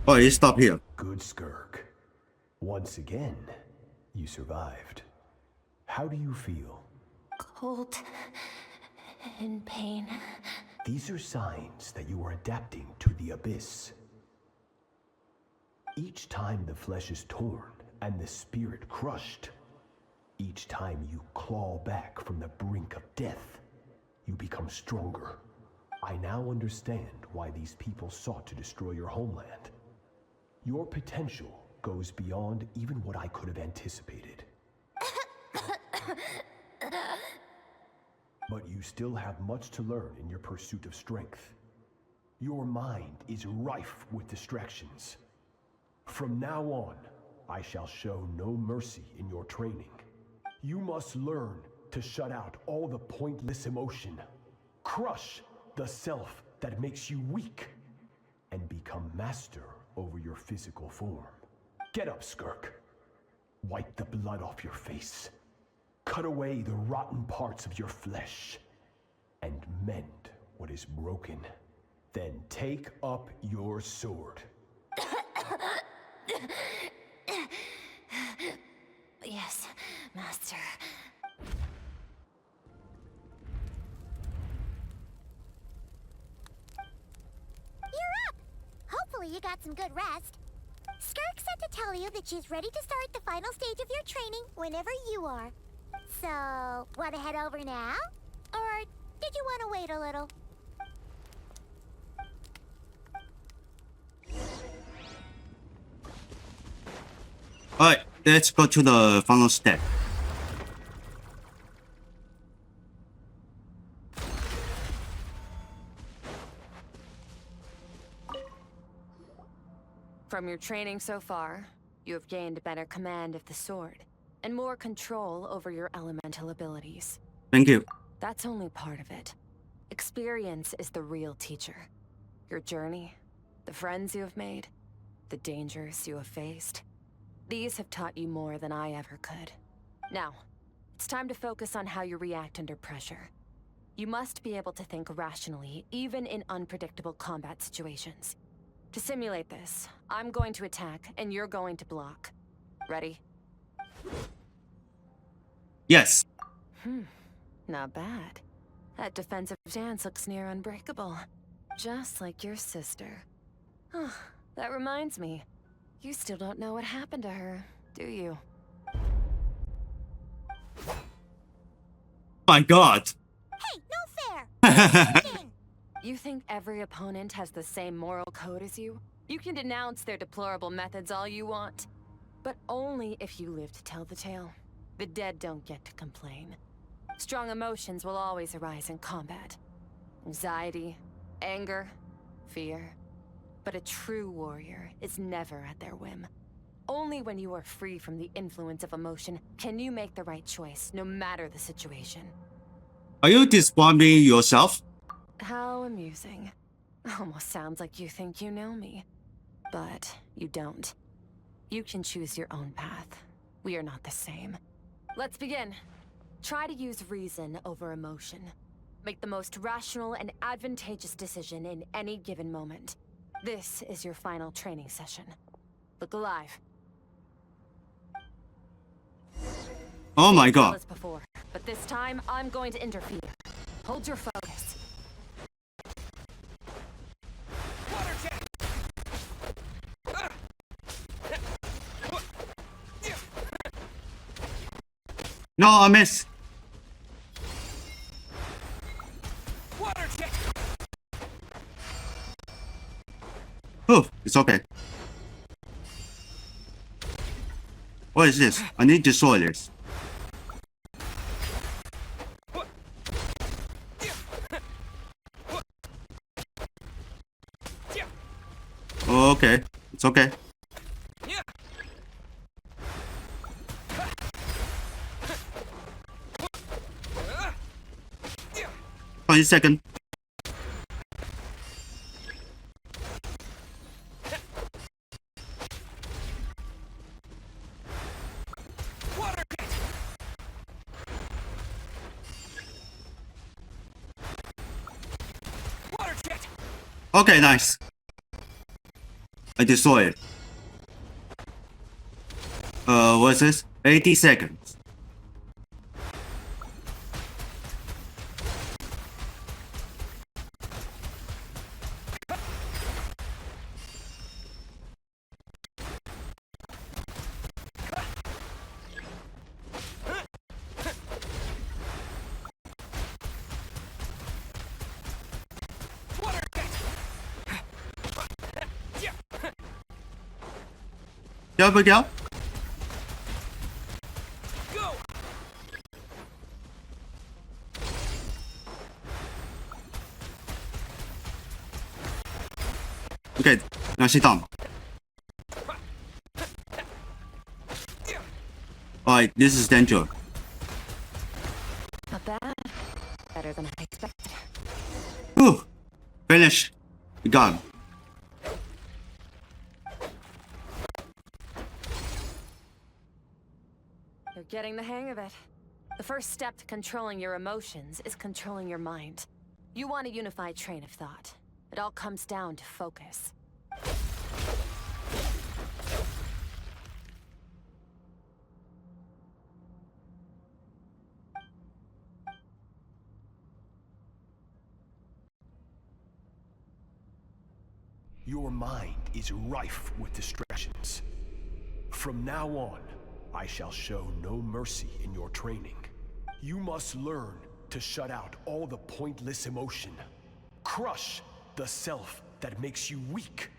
Alright, stop here. Good, Skirk. Once again, you survived. How do you feel? cold and pain. These are signs that you are adapting to the abyss. Each time the flesh is torn and the spirit crushed, each time you claw back from the brink of death, you become stronger. I now understand why these people sought to destroy your homeland. Your potential goes beyond even what I could have anticipated. But you still have much to learn in your pursuit of strength. Your mind is rife with distractions. From now on, I shall show no mercy in your training. You must learn to shut out all the pointless emotion, crush the self that makes you weak, and become master over your physical form. Get up, Skirk. Wipe the blood off your face. Cut away the rotten parts of your flesh, and mend what is broken. Then take up your sword. Yes, Master. You're up! Hopefully you got some good rest. Skirk said to tell you that she's ready to start the final stage of your training whenever you are. So, want to head over now? Or did you want to wait a little? Alright, let's go to the final step. From your training so far, you have gained better command of the sword, and more control over your elemental abilities. Thank you. That's only part of it. Experience is the real teacher. Your journey, the friends you have made, the dangers you have faced. These have taught you more than I ever could. Now, it's time to focus on how you react under pressure. You must be able to think rationally, even in unpredictable combat situations. To simulate this, I'm going to attack, and you're going to block. Ready? Yes. Not bad. That defensive stance looks near unbreakable. Just like your sister. Oh, that reminds me. You still don't know what happened to her, do you? My God. Hey, no fair! You think every opponent has the same moral code as you? You can denounce their deplorable methods all you want. But only if you live to tell the tale. The dead don't get to complain. Strong emotions will always arise in combat. Anxiety, anger, fear. But a true warrior is never at their whim. Only when you are free from the influence of emotion can you make the right choice, no matter the situation. Are you describing yourself? How amusing. Almost sounds like you think you know me. But you don't. You can choose your own path. We are not the same. Let's begin. Try to use reason over emotion. Make the most rational and advantageous decision in any given moment. This is your final training session. Look alive. Oh my God. As before, but this time I'm going to interfere. Hold your focus. No, I miss. Oh, it's okay. What is this? I need to destroy this. Okay, it's okay. 20 seconds. Okay, nice. I destroy it. What's this? 80 seconds. Go, big girl. Go! Okay, now she's done. Alright, this is danger. Not bad. Better than I expected. Whew. Finish. We got him. You're getting the hang of it. The first step to controlling your emotions is controlling your mind. You want a unified train of thought. It all comes down to focus. Your mind is rife with distractions. From now on, I shall show no mercy in your training. You must learn to shut out all the pointless emotion. Crush the self that makes you weak,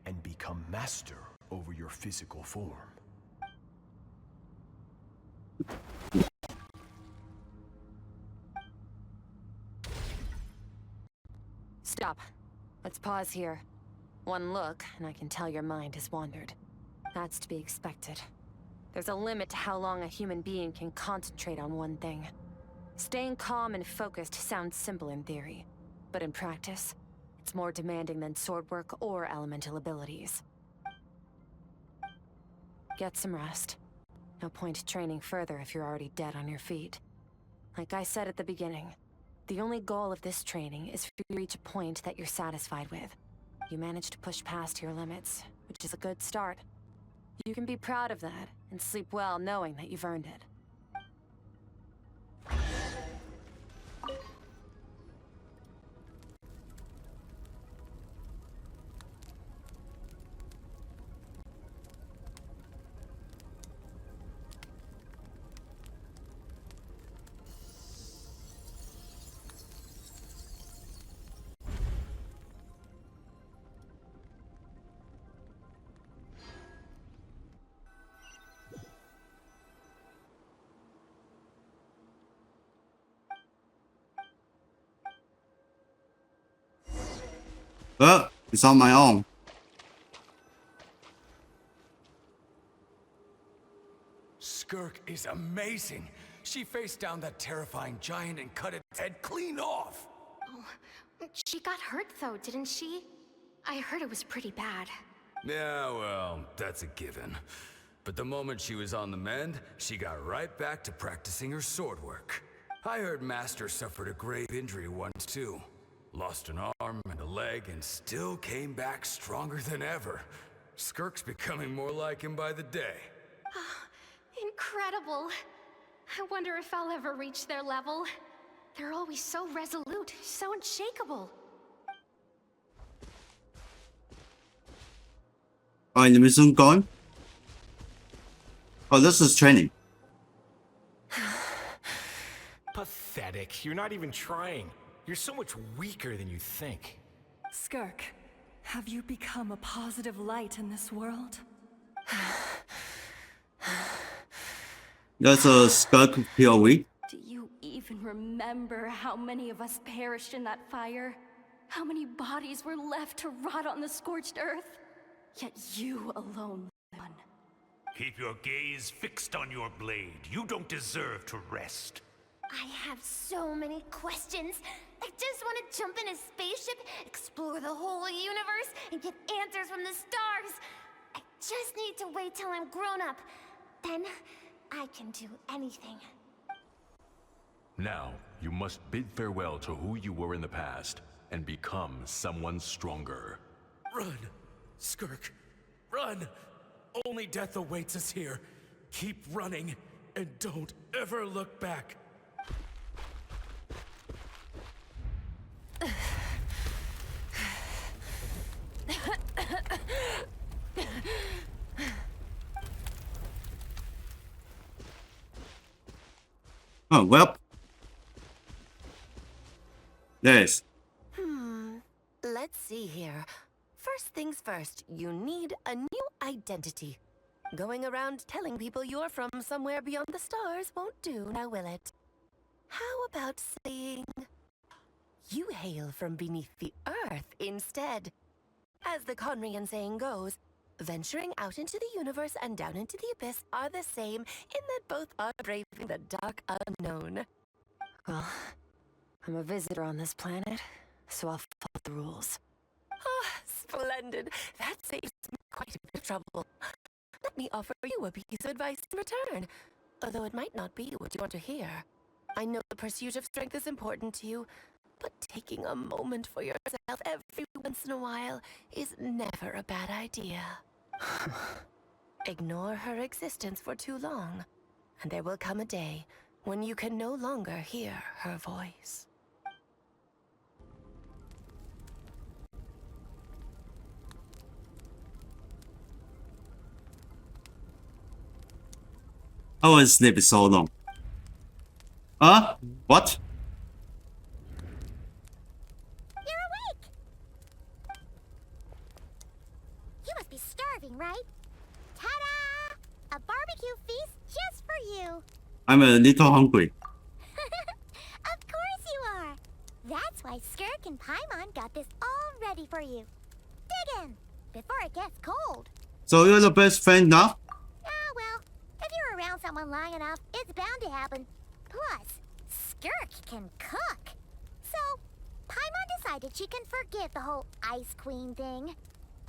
and become master over your physical form. Stop. Let's pause here. One look, and I can tell your mind has wandered. That's to be expected. There's a limit to how long a human being can concentrate on one thing. Staying calm and focused sounds simple in theory, but in practice, it's more demanding than sword work or elemental abilities. Get some rest. No point training further if you're already dead on your feet. Like I said at the beginning, the only goal of this training is for you to reach a point that you're satisfied with. You managed to push past your limits, which is a good start. You can be proud of that, and sleep well knowing that you've earned it. Well, it's on my own. Skirk is amazing. She faced down that terrifying giant and cut its head clean off. Oh, she got hurt though, didn't she? I heard it was pretty bad. Yeah, well, that's a given. But the moment she was on the mend, she got right back to practicing her sword work. I heard Master suffered a grave injury once too. Lost an arm and a leg and still came back stronger than ever. Skirk's becoming more like him by the day. Incredible. I wonder if I'll ever reach their level. They're always so resolute, so unshakable. Alright, the mission going. Oh, this is training. Pathetic. You're not even trying. You're so much weaker than you think. Skirk, have you become a positive light in this world? That's a Skirk POV. Do you even remember how many of us perished in that fire? How many bodies were left to rot on the scorched earth? Yet you alone won. Keep your gaze fixed on your blade. You don't deserve to rest. I have so many questions. I just want to jump in a spaceship, explore the whole universe, and get answers from the stars. I just need to wait till I'm grown up. Then, I can do anything. Now, you must bid farewell to who you were in the past, and become someone stronger. Run, Skirk, run! Only death awaits us here. Keep running, and don't ever look back. Oh, well. Yes. Let's see here. First things first, you need a new identity. Going around telling people you're from somewhere beyond the stars won't do, now will it? How about saying you hail from beneath the earth instead? As the Conrian saying goes, venturing out into the universe and down into the abyss are the same in that both are braving the dark unknown. Well, I'm a visitor on this planet, so I'll follow the rules. Ah, splendid. That saves me quite a bit of trouble. Let me offer you a piece of advice in return, although it might not be what you want to hear. I know the pursuit of strength is important to you, but taking a moment for yourself every once in a while is never a bad idea. Ignore her existence for too long, and there will come a day when you can no longer hear her voice. I was sleeping so long. Huh? What? You're awake! You must be starving, right? Ta-da! A barbecue feast just for you! I'm a little hungry. Of course you are! That's why Skirk and Paimon got this all ready for you. Dig in, before it gets cold. So you're the best friend now? Ah, well, if you're around someone long enough, it's bound to happen. Plus, Skirk can cook. So, Paimon decided she can forget the whole Ice Queen thing.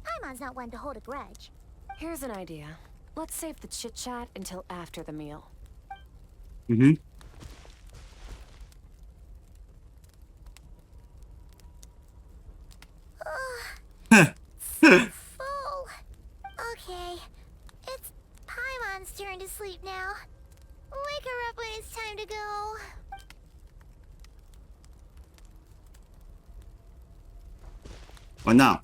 Paimon's not one to hold a grudge. Here's an idea. Let's save the chit-chat until after the meal. Mm-hmm. Full. Okay, it's Paimon's turn to sleep now. Wake her up when it's time to go. What now?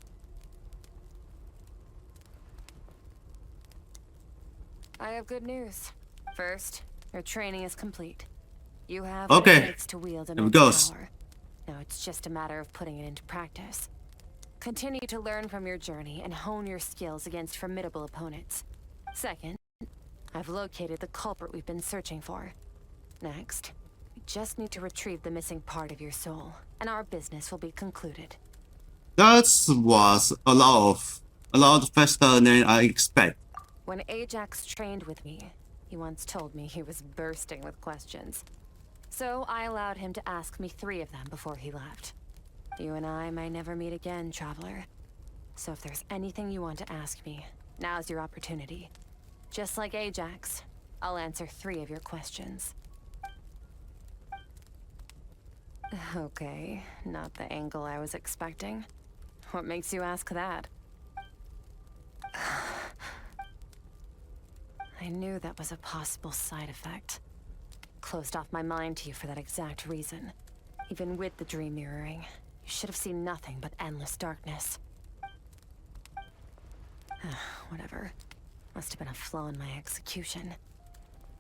I have good news. First, your training is complete. You have what Okay. it takes to wield Here it immense goes. power. Now it's just a matter of putting it into practice. Continue to learn from your journey and hone your skills against formidable opponents. Second, I've located the culprit we've been searching for. Next, we just need to retrieve the missing part of your soul, and our business will be concluded. That was a lot faster than I expect. When Ajax trained with me, he once told me he was bursting with questions. So I allowed him to ask me 3 of them before he left. You and I may never meet again, Traveler. So if there's anything you want to ask me, now's your opportunity. Just like Ajax, I'll answer 3 of your questions. Okay, not the angle I was expecting. What makes you ask that? I knew that was a possible side effect. Closed off my mind to you for that exact reason. Even with the dream mirroring, you should have seen nothing but endless darkness. Whatever. Must have been a flaw in my execution.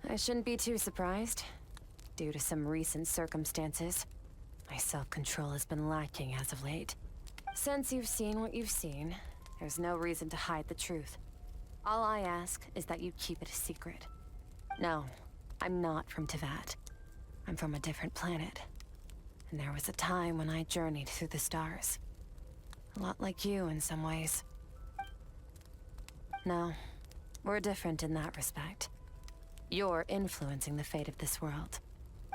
I shouldn't be too surprised. Due to some recent circumstances, my self-control has been lacking as of late. Since you've seen what you've seen, there's no reason to hide the truth. All I ask is that you keep it a secret. No, I'm not from Tevat. I'm from a different planet. And there was a time when I journeyed through the stars. A lot like you in some ways. No, we're different in that respect. You're influencing the fate of this world.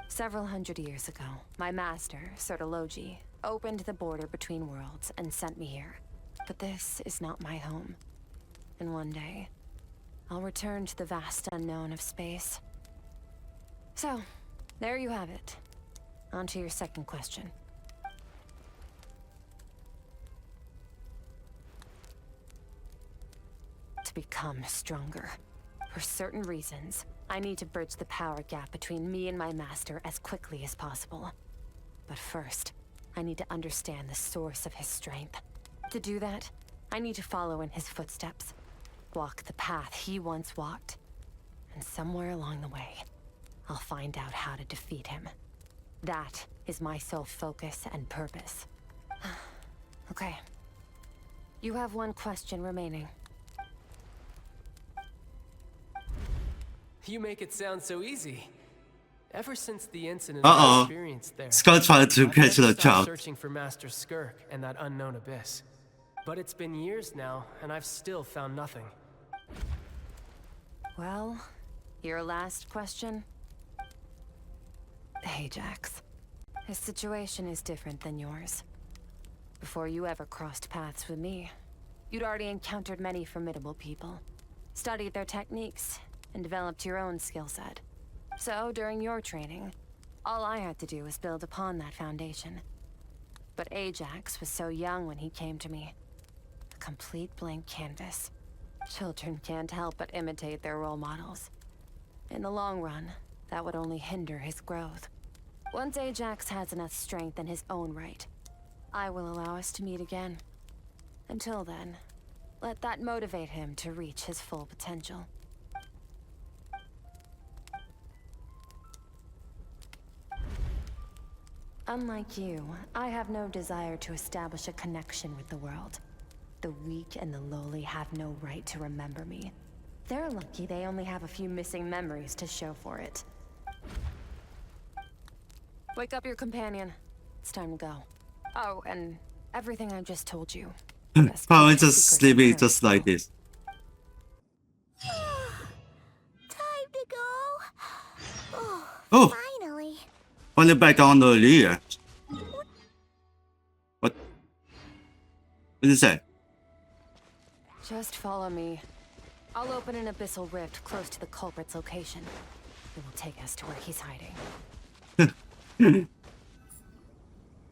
Several hundred years ago, my master, Sertologi, opened the border between worlds and sent me here. But this is not my home. And one day, I'll return to the vast unknown of space. So, there you have it. On to your second question. To become stronger. For certain reasons, I need to bridge the power gap between me and my master as quickly as possible. But first, I need to understand the source of his strength. To do that, I need to follow in his footsteps. Walk the path he once walked. And somewhere along the way, I'll find out how to defeat him. That is my sole focus and purpose. Okay. You have one question remaining. You make it sound so easy. Ever since the incident Uh-oh. I experienced there, Scott tried to I've catch never the stopped job. searching for Master Skirk and that unknown abyss. But it's been years now, and I've still found nothing. Well, your last question? Ajax. His situation is different than yours. Before you ever crossed paths with me, you'd already encountered many formidable people, studied their techniques, and developed your own skill set. So, during your training, all I had to do was build upon that foundation. But Ajax was so young when he came to me. A complete blank canvas. Children can't help but imitate their role models. In the long run, that would only hinder his growth. Once Ajax has enough strength in his own right, I will allow us to meet again. Until then, let that motivate him to reach his full potential. Unlike you, I have no desire to establish a connection with the world. The weak and the lowly have no right to remember me. They're lucky they only have a few missing memories to show for it. Wake up your companion. It's time to go. Oh, and everything I just told you. Probably just sleeping just like this. Time to go. Oh, Finally. finally back on the lead. What? What is that? Just follow me. I'll open an abyssal rift close to the culprit's location. It will take us to where he's hiding.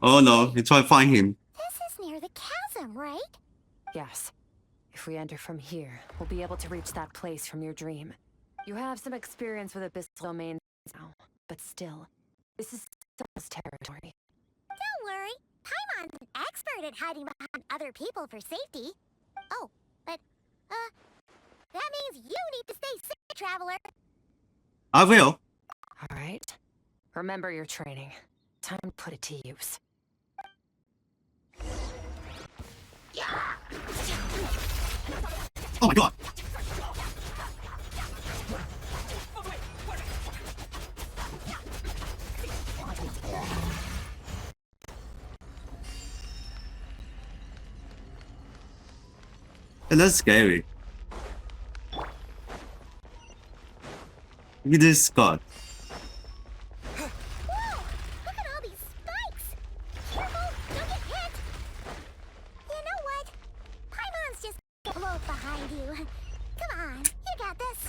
Oh no, you try to find him. This is near the chasm, right? Yes. If we enter from here, we'll be able to reach that place from your dream. You have some experience with abyssal domains now, but still, this is Soul's territory. Don't worry. Paimon's an expert at hiding behind other people for safety. Oh, but, that means you need to stay safe, traveler. I will. All right. Remember your training. Time to put it to use. Oh my god. And that's scary. Look at this Scott. Whoa! Look at all these spikes! Careful, don't get hit! You know what? Paimon's just gonna float behind you. Come on, you got this.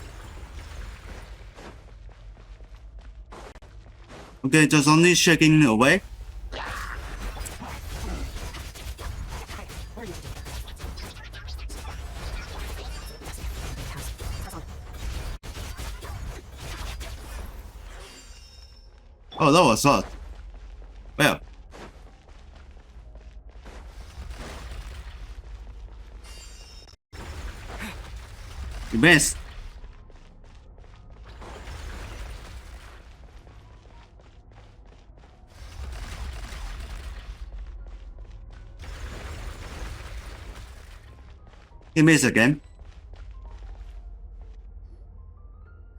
Okay, just only shaking away. Oh, that was hot. Well. You missed. He missed again.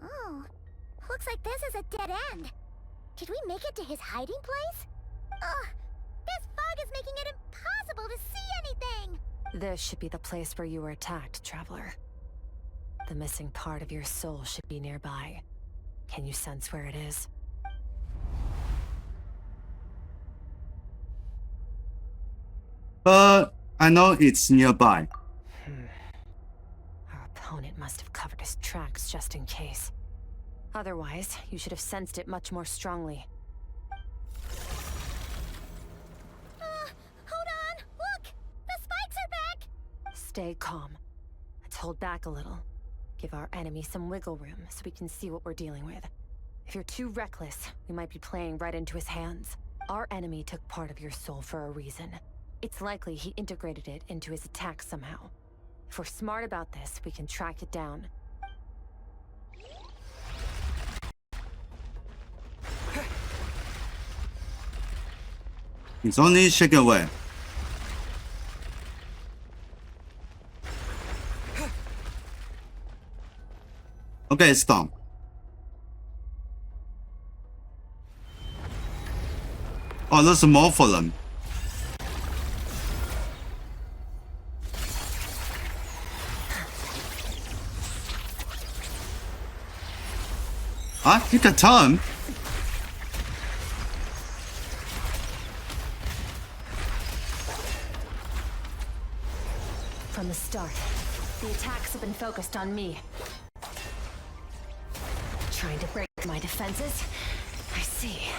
Oh, looks like this is a dead end. Did we make it to his hiding place? Ugh, this fog is making it impossible to see anything! This should be the place where you were attacked, traveler. The missing part of your soul should be nearby. Can you sense where it is? But I know it's nearby. Our opponent must have covered his tracks just in case. Otherwise, you should have sensed it much more strongly. Hold on! Look! The spikes are back! Stay calm. Let's hold back a little. Give our enemy some wiggle room so we can see what we're dealing with. If you're too reckless, we might be playing right into his hands. Our enemy took part of your soul for a reason. It's likely he integrated it into his attack somehow. If we're smart about this, we can track it down. It's only shaking away. Okay, it's done. Oh, there's more for them. Huh? You can turn. From the start, the attacks have been focused on me. Trying to break my defenses? I see.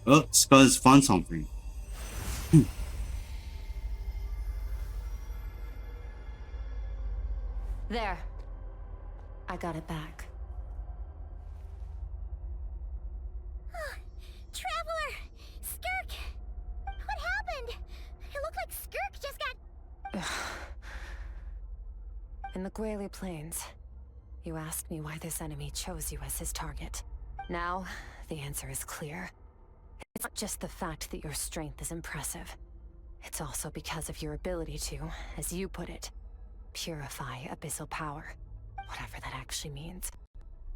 Oh, Scar's found something. There. I got it back. Traveler! Skirk! What happened? It looked like Skirk just got... In the Gwali Plains, you asked me why this enemy chose you as his target. Now, the answer is clear. It's not just the fact that your strength is impressive. It's also because of your ability to, as you put it, purify abyssal power. Whatever that actually means.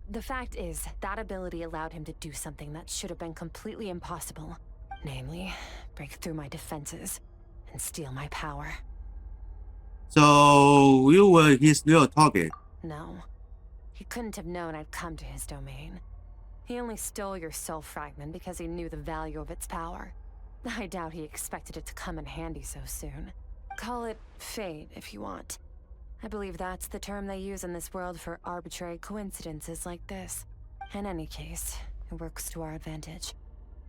The fact is, that ability allowed him to do something that should have been completely impossible. Namely, break through my defenses and steal my power. So, you were his real target. No. He couldn't have known I'd come to his domain. He only stole your soul fragment because he knew the value of its power. I doubt he expected it to come in handy so soon. Call it fate, if you want. I believe that's the term they use in this world for arbitrary coincidences like this. In any case, it works to our advantage.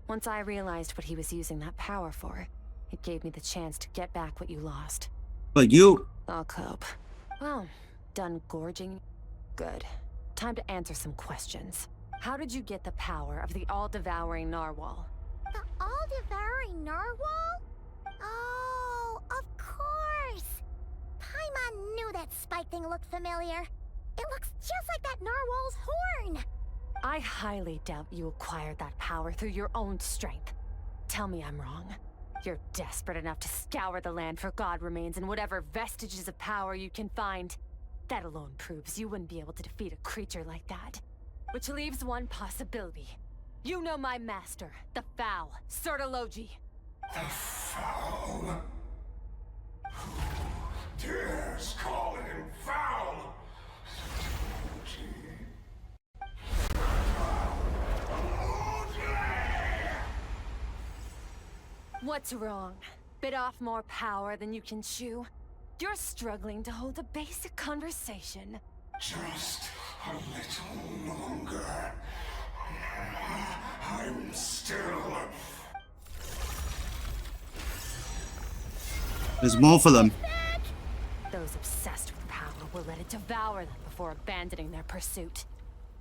Once I realized what he was using that power for, it gave me the chance to get back what you lost. But you... I'll cope. Well, done gorging? Good. Time to answer some questions. How did you get the power of the all-devouring narwhal? The all-devouring narwhal? Oh, of course! Paimon knew that spike thing looked familiar. It looks just like that narwhal's horn! I highly doubt you acquired that power through your own strength. Tell me I'm wrong. You're desperate enough to scour the land for god remains and whatever vestiges of power you can find. That alone proves you wouldn't be able to defeat a creature like that. Which leaves one possibility. You know my master, the Foul, Sertologi. The Foul? Who dares call him Foul? What's wrong? Bit off more power than you can chew? You're struggling to hold a basic conversation. Just a little longer. I'm still... There's more for them. Those obsessed with power will let it devour them before abandoning their pursuit.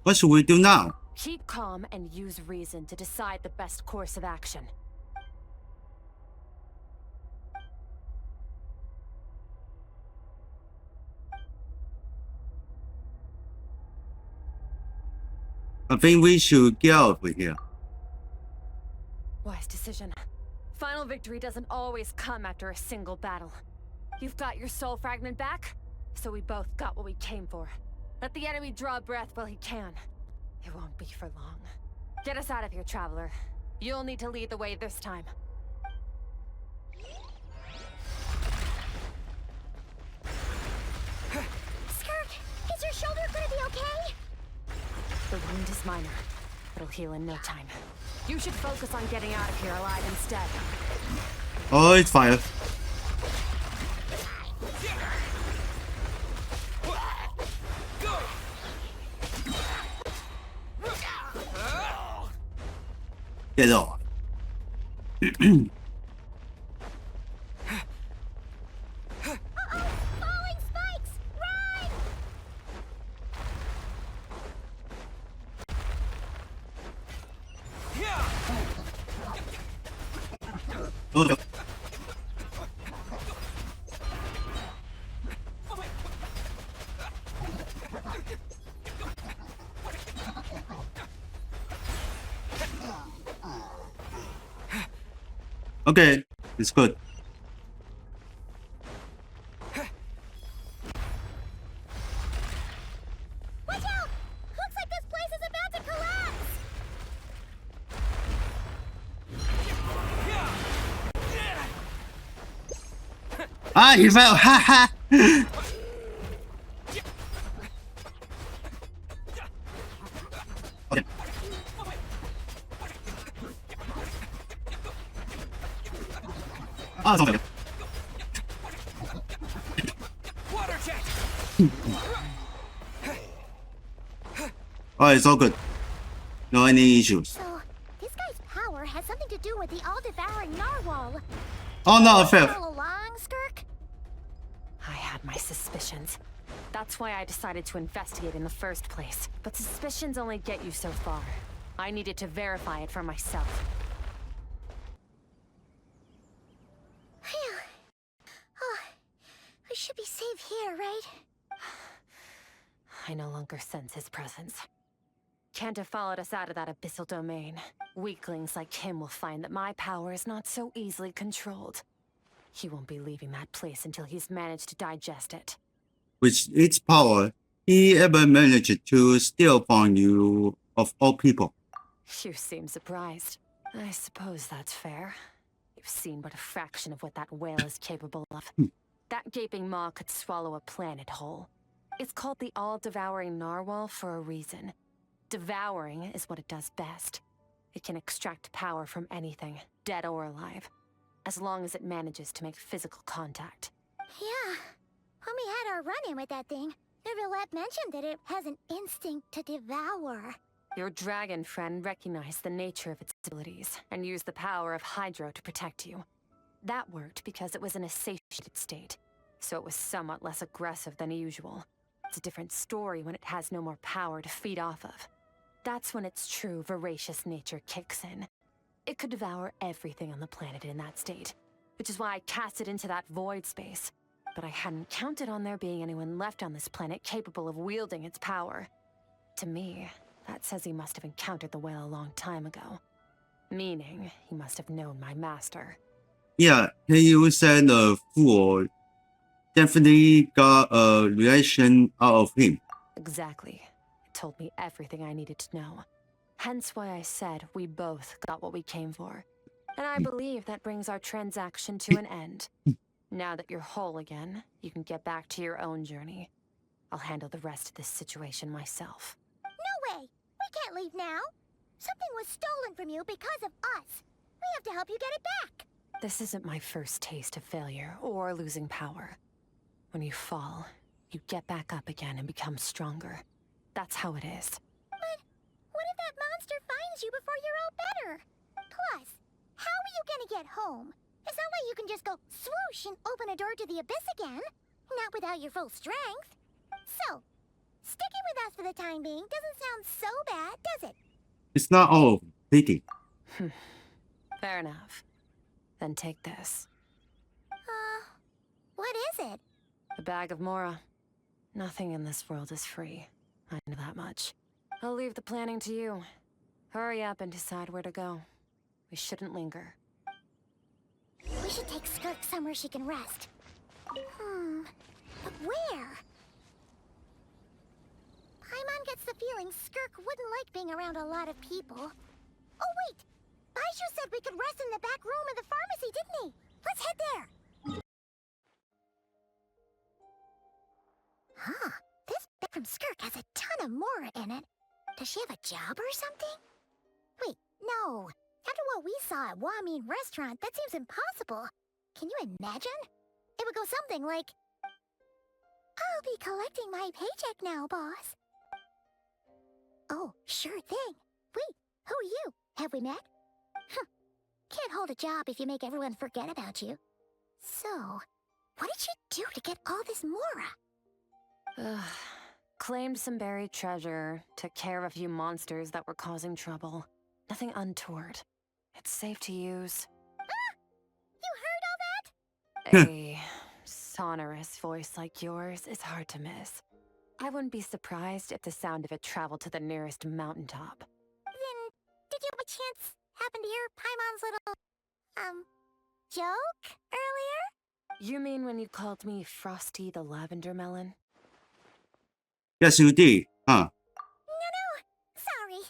What should we do now? Keep calm and use reason to decide the best course of action. I think we should get out of here. Wise decision. Final victory doesn't always come after a single battle. You've got your soul fragment back, so we both got what we came for. Let the enemy draw breath while he can. It won't be for long. Get us out of here, Traveler. You'll need to lead the way this time. Skirk, is your shoulder gonna be okay? The wound is minor. It'll heal in no time. You should focus on getting out of here alive instead. Oh, it's fire. Get off. Falling spikes! Run! Okay, it's good. Watch out! Looks like this place is about to collapse! Ah, he fell! Ha ha! Okay. Ah, it's okay. Oh, it's all good. No any issues. So, this guy's power has something to do with the all-devouring narwhal. Oh no, I failed. All along, Skirk? I had my suspicions. That's why I decided to investigate in the first place. But suspicions only get you so far. I needed to verify it for myself. Phew. Oh, we should be safe here, right? I no longer sense his presence. Can't have followed us out of that abyssal domain. Weaklings like him will find that my power is not so easily controlled. He won't be leaving that place until he's managed to digest it. With its power, he ever managed to steal from you of all people. You seem surprised. I suppose that's fair. You've seen but a fraction of what that whale is capable of. That gaping maw could swallow a planet whole. It's called the all-devouring narwhal for a reason. Devouring is what it does best. It can extract power from anything, dead or alive, as long as it manages to make physical contact. Yeah. When we had our run-in with that thing, Neverlet mentioned that it has an instinct to devour. Your dragon friend recognized the nature of its abilities and used the power of Hydro to protect you. That worked because it was in a satiated state, so it was somewhat less aggressive than usual. It's a different story when it has no more power to feed off of. That's when its true voracious nature kicks in. It could devour everything on the planet in that state, which is why I cast it into that void space. But I hadn't counted on there being anyone left on this planet capable of wielding its power. To me, that says he must have encountered the whale a long time ago. Meaning, he must have known my master. Yeah, you said the fool definitely got a reaction out of him. Exactly. It told me everything I needed to know. Hence why I said we both got what we came for. And I believe that brings our transaction to an end. Now that you're whole again, you can get back to your own journey. I'll handle the rest of this situation myself. No way! We can't leave now! Something was stolen from you because of us! We have to help you get it back! This isn't my first taste of failure or losing power. When you fall, you get back up again and become stronger. That's how it is. But what if that monster finds you before you're all better? Plus, how are you gonna get home? It's not like you can just go swoosh and open a door to the abyss again. Not without your full strength. So, sticking with us for the time being doesn't sound so bad, does it? It's not all thinking. Fair enough. Then take this. What is it? A bag of Mora. Nothing in this world is free. I know that much. I'll leave the planning to you. Hurry up and decide where to go. We shouldn't linger. We should take Skirk somewhere she can rest. But where? Paimon gets the feeling Skirk wouldn't like being around a lot of people. Oh wait! Baiju said we could rest in the back room of the pharmacy, didn't he? Let's head there! Huh. This bag from Skirk has a ton of Mora in it. Does she have a job or something? Wait, no. After what we saw at Wamin Restaurant, that seems impossible. Can you imagine? It would go something like, I'll be collecting my paycheck now, boss. Oh, sure thing. Wait, who are you? Have we met? Can't hold a job if you make everyone forget about you. So, what did she do to get all this Mora? Claimed some buried treasure, took care of a few monsters that were causing trouble. Nothing untoward. It's safe to use. A sonorous voice like yours is hard to miss. I wouldn't be surprised if the sound of it traveled to the nearest mountaintop. Then, did you have a chance happen to hear Paimon's little, joke earlier? You mean when you called me Frosty the Lavender Melon? Yes, you did. Huh? No, sorry.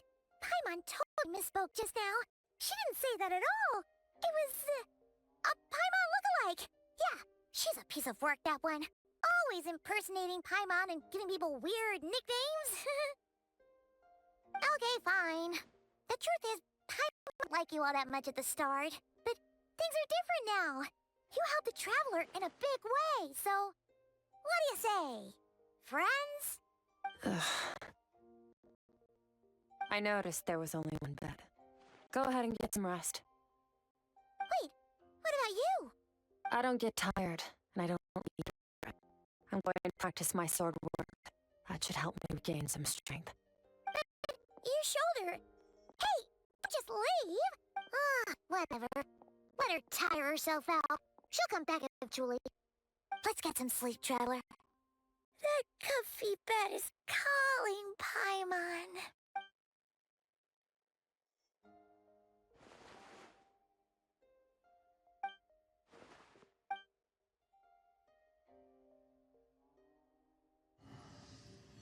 Paimon totally misspoke just now. She didn't say that at all. It was, a Paimon lookalike. Yeah, she's a piece of work, that one. Always impersonating Paimon and giving people weird nicknames. Okay, fine. The truth is, Paimon didn't like you all that much at the start. But things are different now. You helped the Traveler in a big way, so... What do you say? Friends? Ugh. I noticed there was only one bed. Go ahead and get some rest. Wait, what about you? I don't get tired, and I don't eat. I'm going to practice my sword work. That should help me gain some strength. Your shoulder. Hey, don't just leave. Whatever. Let her tire herself out. She'll come back eventually. Let's get some sleep, Traveler. That comfy bed is calling, Paimon.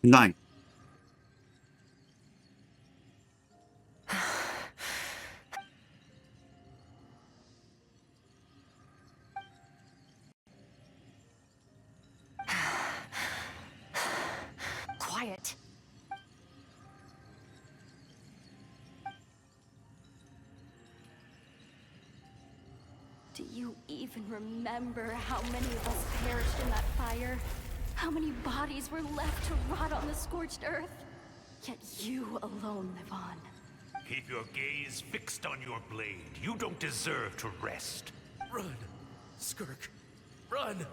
Nine. Quiet. Do you even remember how many of us perished in that fire? How many bodies were left to rot on the scorched earth? Yet you alone live on. Keep your gaze fixed on your blade. You don't deserve to rest. Run, Skirk. Run!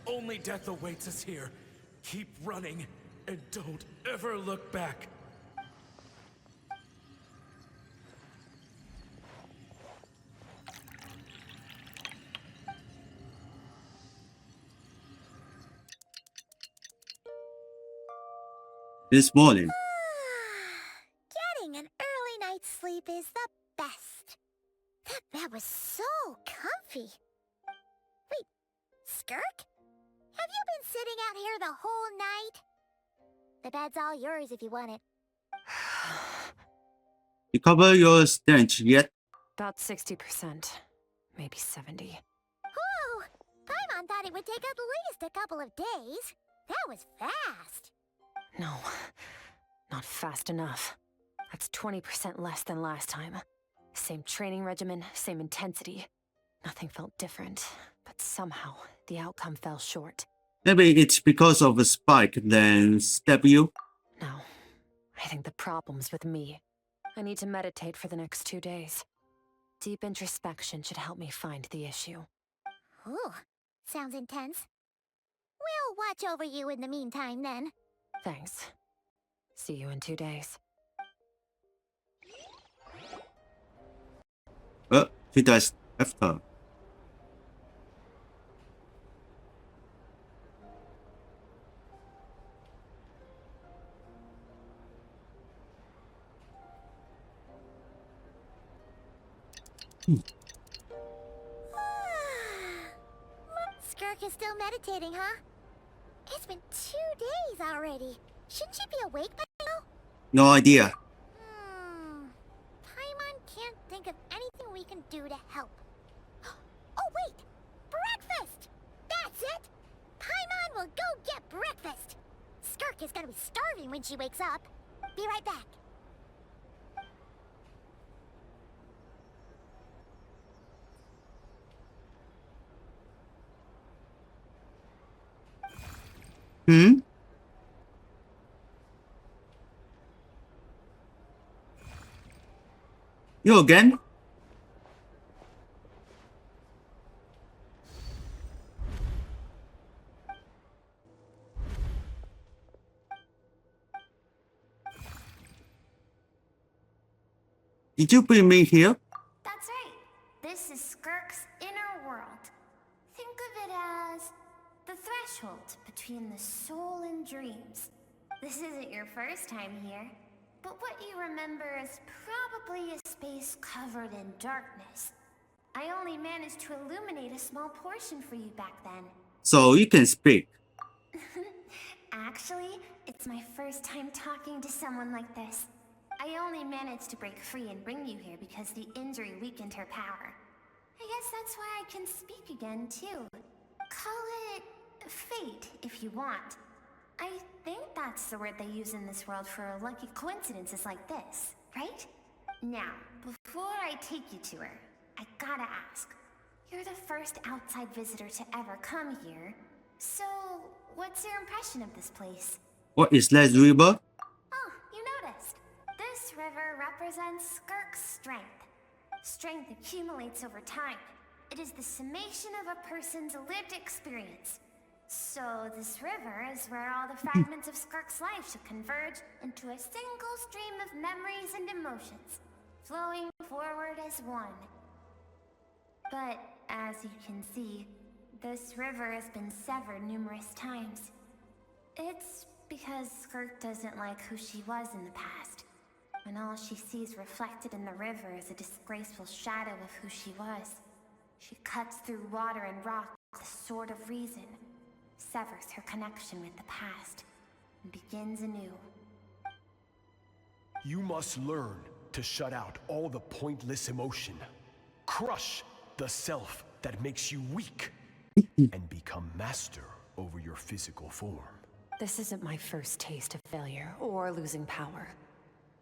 Only death awaits us here. Keep running, and don't ever look back. This morning. Getting an early night's sleep is the best. That bed was so comfy. Wait, Skirk? Have you been sitting out here the whole night? The bed's all yours if you want it. You cover your stench yet? About 60%. Maybe 70. Whew! Paimon thought it would take at least a couple of days. That was fast. No, not fast enough. That's 20% less than last time. Same training regimen, same intensity. Nothing felt different, but somehow the outcome fell short. Maybe it's because of a spike then stab you? No, I think the problem's with me. I need to meditate for the next 2 days. Deep introspection should help me find the issue. Ooh, sounds intense. We'll watch over you in the meantime then. Thanks. See you in 2 days. He does after. Skirk is still meditating, huh? It's been 2 days already. Shouldn't she be awake by now? No idea. Paimon can't think of anything we can do to help. Oh, wait! Breakfast! That's it! Paimon will go get breakfast! Skirk is gonna be starving when she wakes up. Be right back. You again? Did you bring me here? That's right. This is Skirk's inner world. Think of it between the soul and dreams. This isn't your first time here, but what you remember is probably a space covered in darkness. I only managed to illuminate a small portion for you back then. So you can speak. Actually, it's my first time talking to someone like this. I only managed to break free and bring you here because the injury weakened her power. I guess that's why I can speak again, too. Call it fate, if you want. I think that's the word they use in this world for lucky coincidences like this, right? Now, before I take you to her, I gotta ask. You're the first outside visitor to ever come here, so what's your impression of this place? What is that river? Oh, you noticed. This river represents Skirk's strength. Strength accumulates over time. It is the summation of a person's lived experience. So this river is where all the fragments of Skirk's life should converge into a single stream of memories and emotions, flowing forward as one. But as you can see, this river has been severed numerous times. It's because Skirk doesn't like who she was in the past, when all she sees reflected in the river is a disgraceful shadow of who she was. She cuts through water and rock with the sword of reason, severs her connection with the past, and begins anew. You must learn to shut out all the pointless emotion. Crush the self that makes you weak, and become master over your physical form. This isn't my first taste of failure or losing power.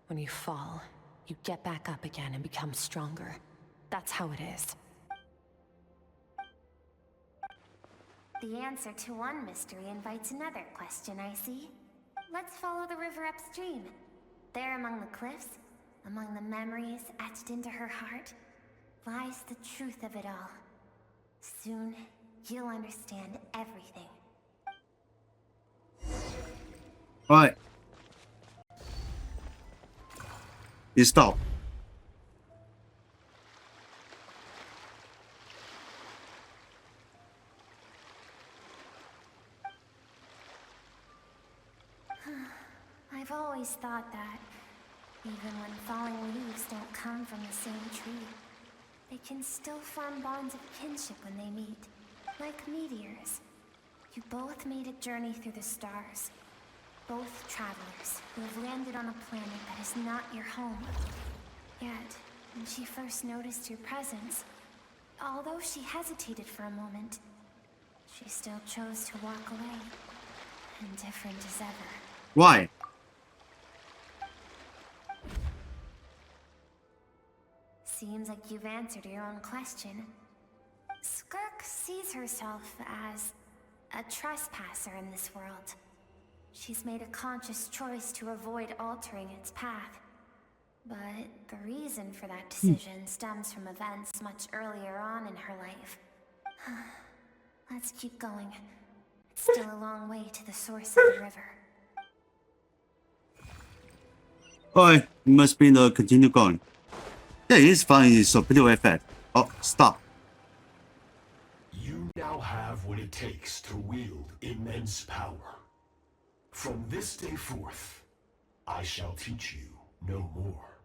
When you fall, you get back up again and become stronger. That's how it is. The answer to one mystery invites another question, I see. Let's follow the river upstream. There among the cliffs, among the memories etched into her heart, lies the truth of it all. Soon, you'll understand everything. Alright. You stop. I've always thought that, even when falling leaves don't come from the same tree, they can still form bonds of kinship when they meet, like meteors. You both made a journey through the stars. Both travelers who have landed on a planet that is not your home. Yet, when she first noticed your presence, although she hesitated for a moment, she still chose to walk away, indifferent as ever. Why? Seems like you've answered your own question. Skirk sees herself as a trespasser in this world. She's made a conscious choice to avoid altering its path. But the reason for that decision stems from events much earlier on in her life. Let's keep going. It's still a long way to the source of the river. Alright, we must be the continue going. Yeah, it's fine, it's a pretty effect. Oh, stop. You now have what it takes to wield immense power. From this day forth, I shall teach you no more.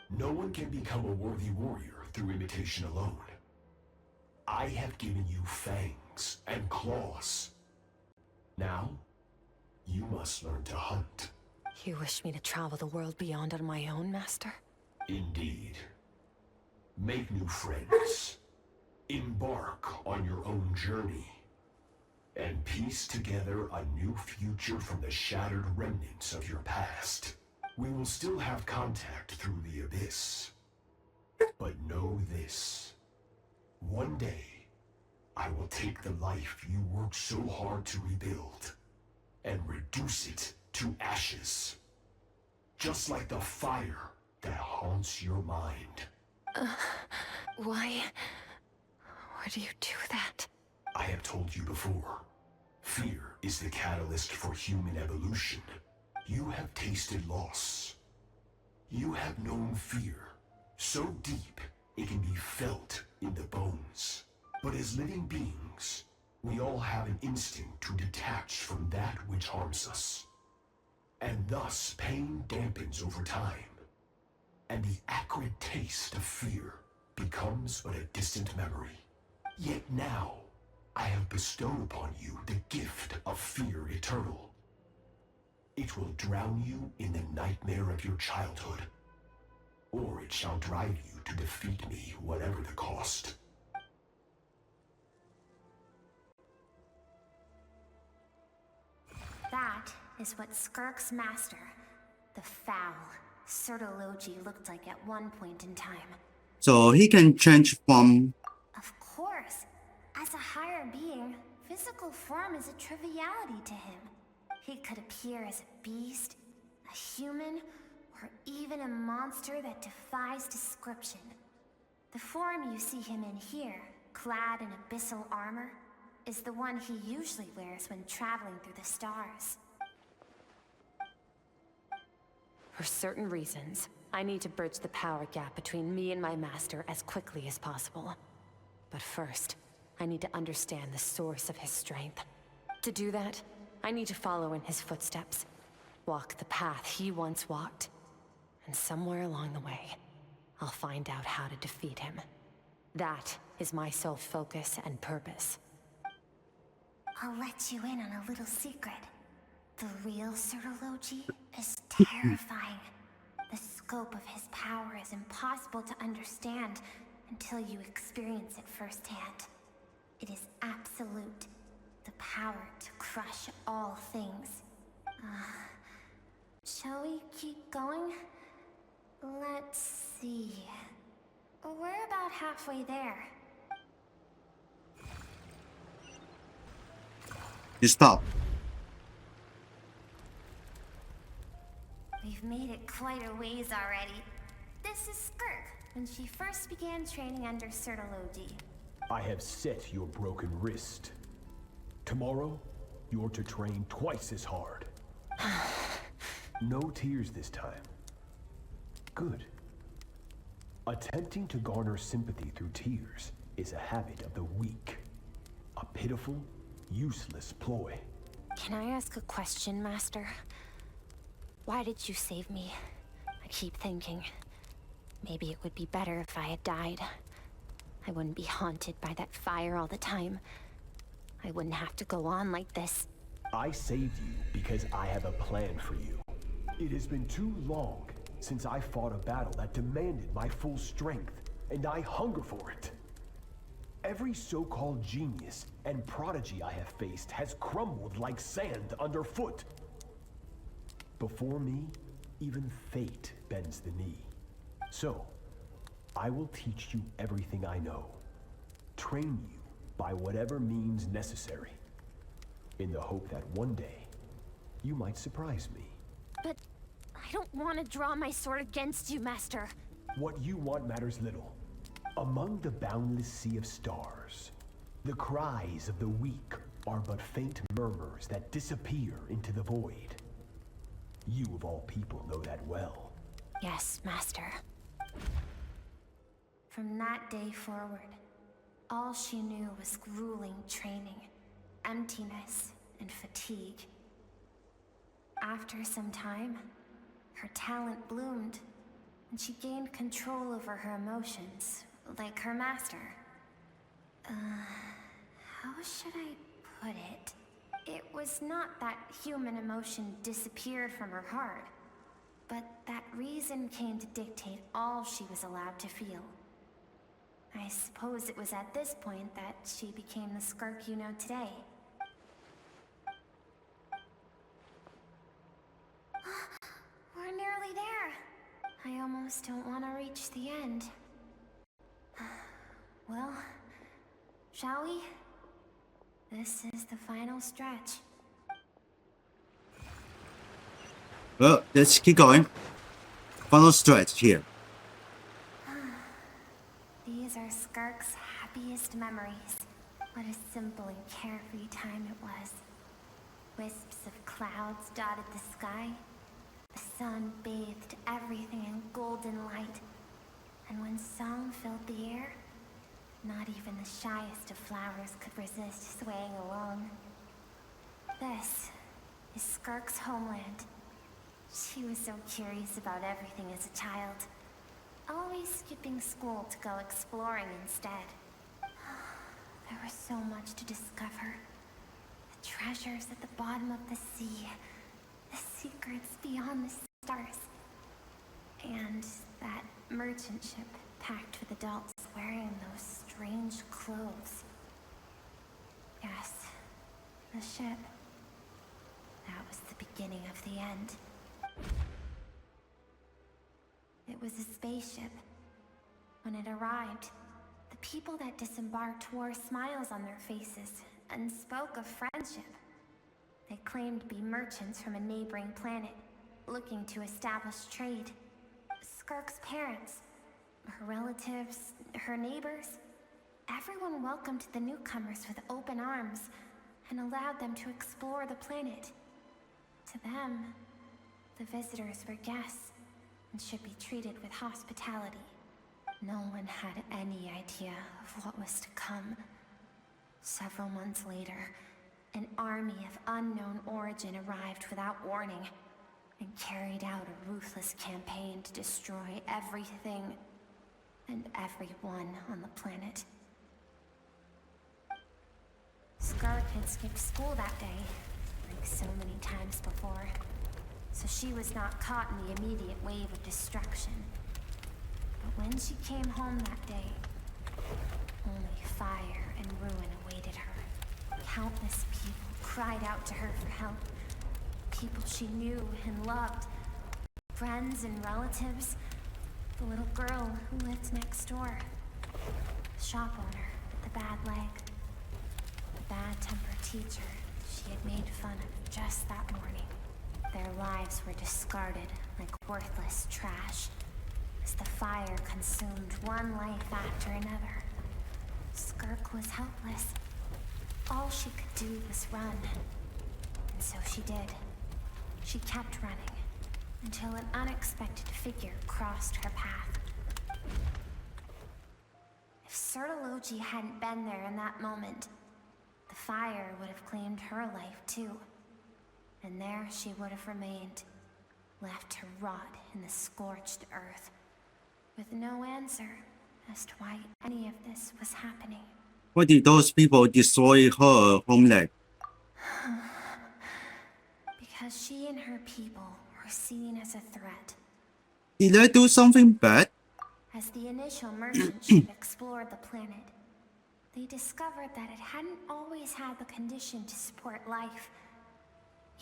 No one can become a worthy warrior through imitation alone. I have given you fangs and claws. Now, you must learn to hunt. You wish me to travel the world beyond on my own, Master? Indeed. Make new friends. Embark on your own journey. And piece together a new future from the shattered remnants of your past. We will still have contact through the abyss. But know this. One day, I will take the life you worked so hard to rebuild and reduce it to ashes. Just like the fire that haunts your mind. Why would you do that? I have told you before. Fear is the catalyst for human evolution. You have tasted loss. You have known fear, so deep it can be felt in the bones. But as living beings, We all have an instinct to detach from that which harms us. And thus pain dampens over time. And the acrid taste of fear becomes but a distant memory. Yet now, I have bestowed upon you the gift of fear eternal. It will drown you in the nightmare of your childhood, or it shall drive you to defeat me, whatever the cost. That is what Skirk's master, the foul, Sertologi, looked like at one point in time. So he can change from. Of course. As a higher being, physical form is a triviality to him. He could appear as a beast, a human, or even a monster that defies description. The form you see him in here, clad in abyssal armor, is the one he usually wears when traveling through the stars. For certain reasons, I need to bridge the power gap between me and my master as quickly as possible. But first, I need to understand the source of his strength. To do that, I need to follow in his footsteps, walk the path he once walked, and somewhere along the way, I'll find out how to defeat him. That is my sole focus and purpose. I'll let you in on a little secret. The real Sertologi is terrifying. The scope of his power is impossible to understand until you experience it firsthand. It is absolute. The power to crush all things. Shall we keep going? Let's see. We're about halfway there. You stop. We've made it quite a ways already. This is Skirk, when she first began training under Sertologi. I have set your broken wrist. Tomorrow, you're to train twice as hard. No tears this time. Good. Attempting to garner sympathy through tears is a habit of the weak. A pitiful, useless ploy. Can I ask a question, Master? Why did you save me? I keep thinking, maybe it would be better if I had died. I wouldn't be haunted by that fire all the time. I wouldn't have to go on like this. I saved you because I have a plan for you. It has been too long since I fought a battle that demanded my full strength, and I hunger for it. Every so-called genius and prodigy I have faced has crumbled like sand underfoot. Before me, even fate bends the knee. So, I will teach you everything I know. Train you by whatever means necessary. In the hope that one day, you might surprise me. But I don't want to draw my sword against you, Master. What you want matters little. Among the boundless sea of stars, the cries of the weak are but faint murmurs that disappear into the void. You of all people know that well. Yes, Master. From that day forward, all she knew was grueling training, emptiness, and fatigue. After some time, her talent bloomed, and she gained control over her emotions, like her master. How should I put it? It was not that human emotion disappeared from her heart, but that reason came to dictate all she was allowed to feel. I suppose it was at this point that she became the Skirk you know today. We're nearly there. I almost don't want to reach the end. Well, shall we? This is the final stretch. Well, let's keep going. Final stretch here. These are Skirk's happiest memories. What a simple and carefree time it was. Wisps of clouds dotted the sky. The sun bathed everything in golden light. And when song filled the air, Not even the shyest of flowers could resist swaying along. This is Skirk's homeland. She was so curious about everything as a child. Always skipping school to go exploring instead. There was so much to discover. The treasures at the bottom of the sea. The secrets beyond the stars. And that merchant ship packed with adults wearing those strange clothes. Yes, the ship. That was the beginning of the end. It was a spaceship. When it arrived, the people that disembarked wore smiles on their faces and spoke of friendship. They claimed to be merchants from a neighboring planet, looking to establish trade. Skirk's parents, her relatives, her neighbors, everyone welcomed the newcomers with open arms and allowed them to explore the planet. To them, the visitors were guests and should be treated with hospitality. No one had any idea of what was to come. Several months later, an army of unknown origin arrived without warning and carried out a ruthless campaign to destroy everything and everyone on the planet. Skirk had skipped school that day, like so many times before, so she was not caught in the immediate wave of destruction. But when she came home that day, only fire and ruin awaited her. Countless people cried out to her for help. People she knew and loved. Friends and relatives. The little girl who lived next door. The shop owner with the bad leg. The bad-tempered teacher she had made fun of just that morning. Their lives were discarded like worthless trash as the fire consumed one life after another. Skirk was helpless. All she could do was run. And so she did. She kept running until an unexpected figure crossed her path. If Sertology hadn't been there in that moment, the fire would have claimed her life too. And there she would have remained, left to rot in the scorched earth, with no answer as to why any of this was happening. Why did those people destroy her homeland? Because she and her people were seen as a threat. Did I do something bad? As the initial merchant ship explored the planet, they discovered that it hadn't always had the condition to support life.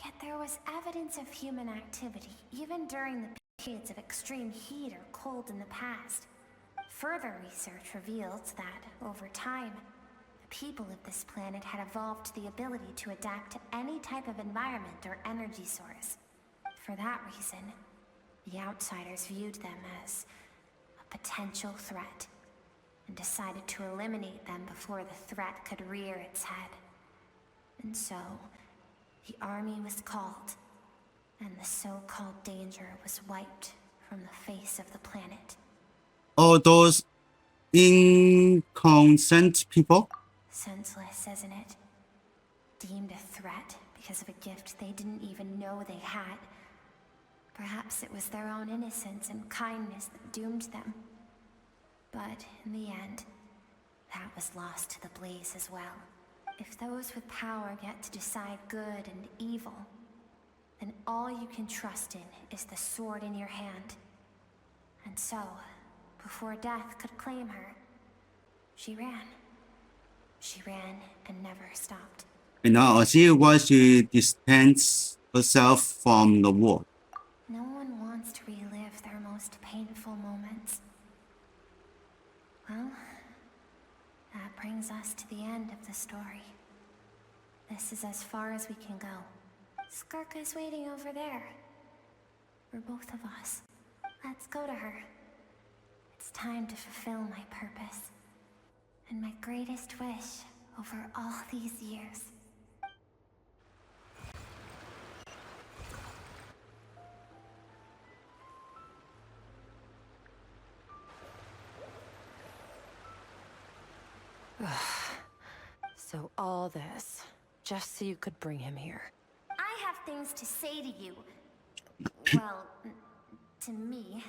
Yet there was evidence of human activity, even during the periods of extreme heat or cold in the past. Further research revealed that, over time, the people of this planet had evolved the ability to adapt to any type of environment or energy source. For that reason, the outsiders viewed them as a potential threat, and decided to eliminate them before the threat could rear its head. And so, the army was called, and the so-called danger was wiped from the face of the planet. All those inconsent people? Senseless, isn't it? Deemed a threat because of a gift they didn't even know they had. Perhaps it was their own innocence and kindness that doomed them. But in the end, that was lost to the blaze as well. If those with power get to decide good and evil, then all you can trust in is the sword in your hand. And so, before death could claim her, she ran. She ran and never stopped. And now she wants to distance herself from the war. No one wants to relive their most painful moments. Well, that brings us to the end of the story. This is as far as we can go. Skirk is waiting over there. For both of us. Let's go to her. It's time to fulfill my purpose. And my greatest wish over all these years. So all this, just so you could bring him here. I have things to say to you. Well, to me.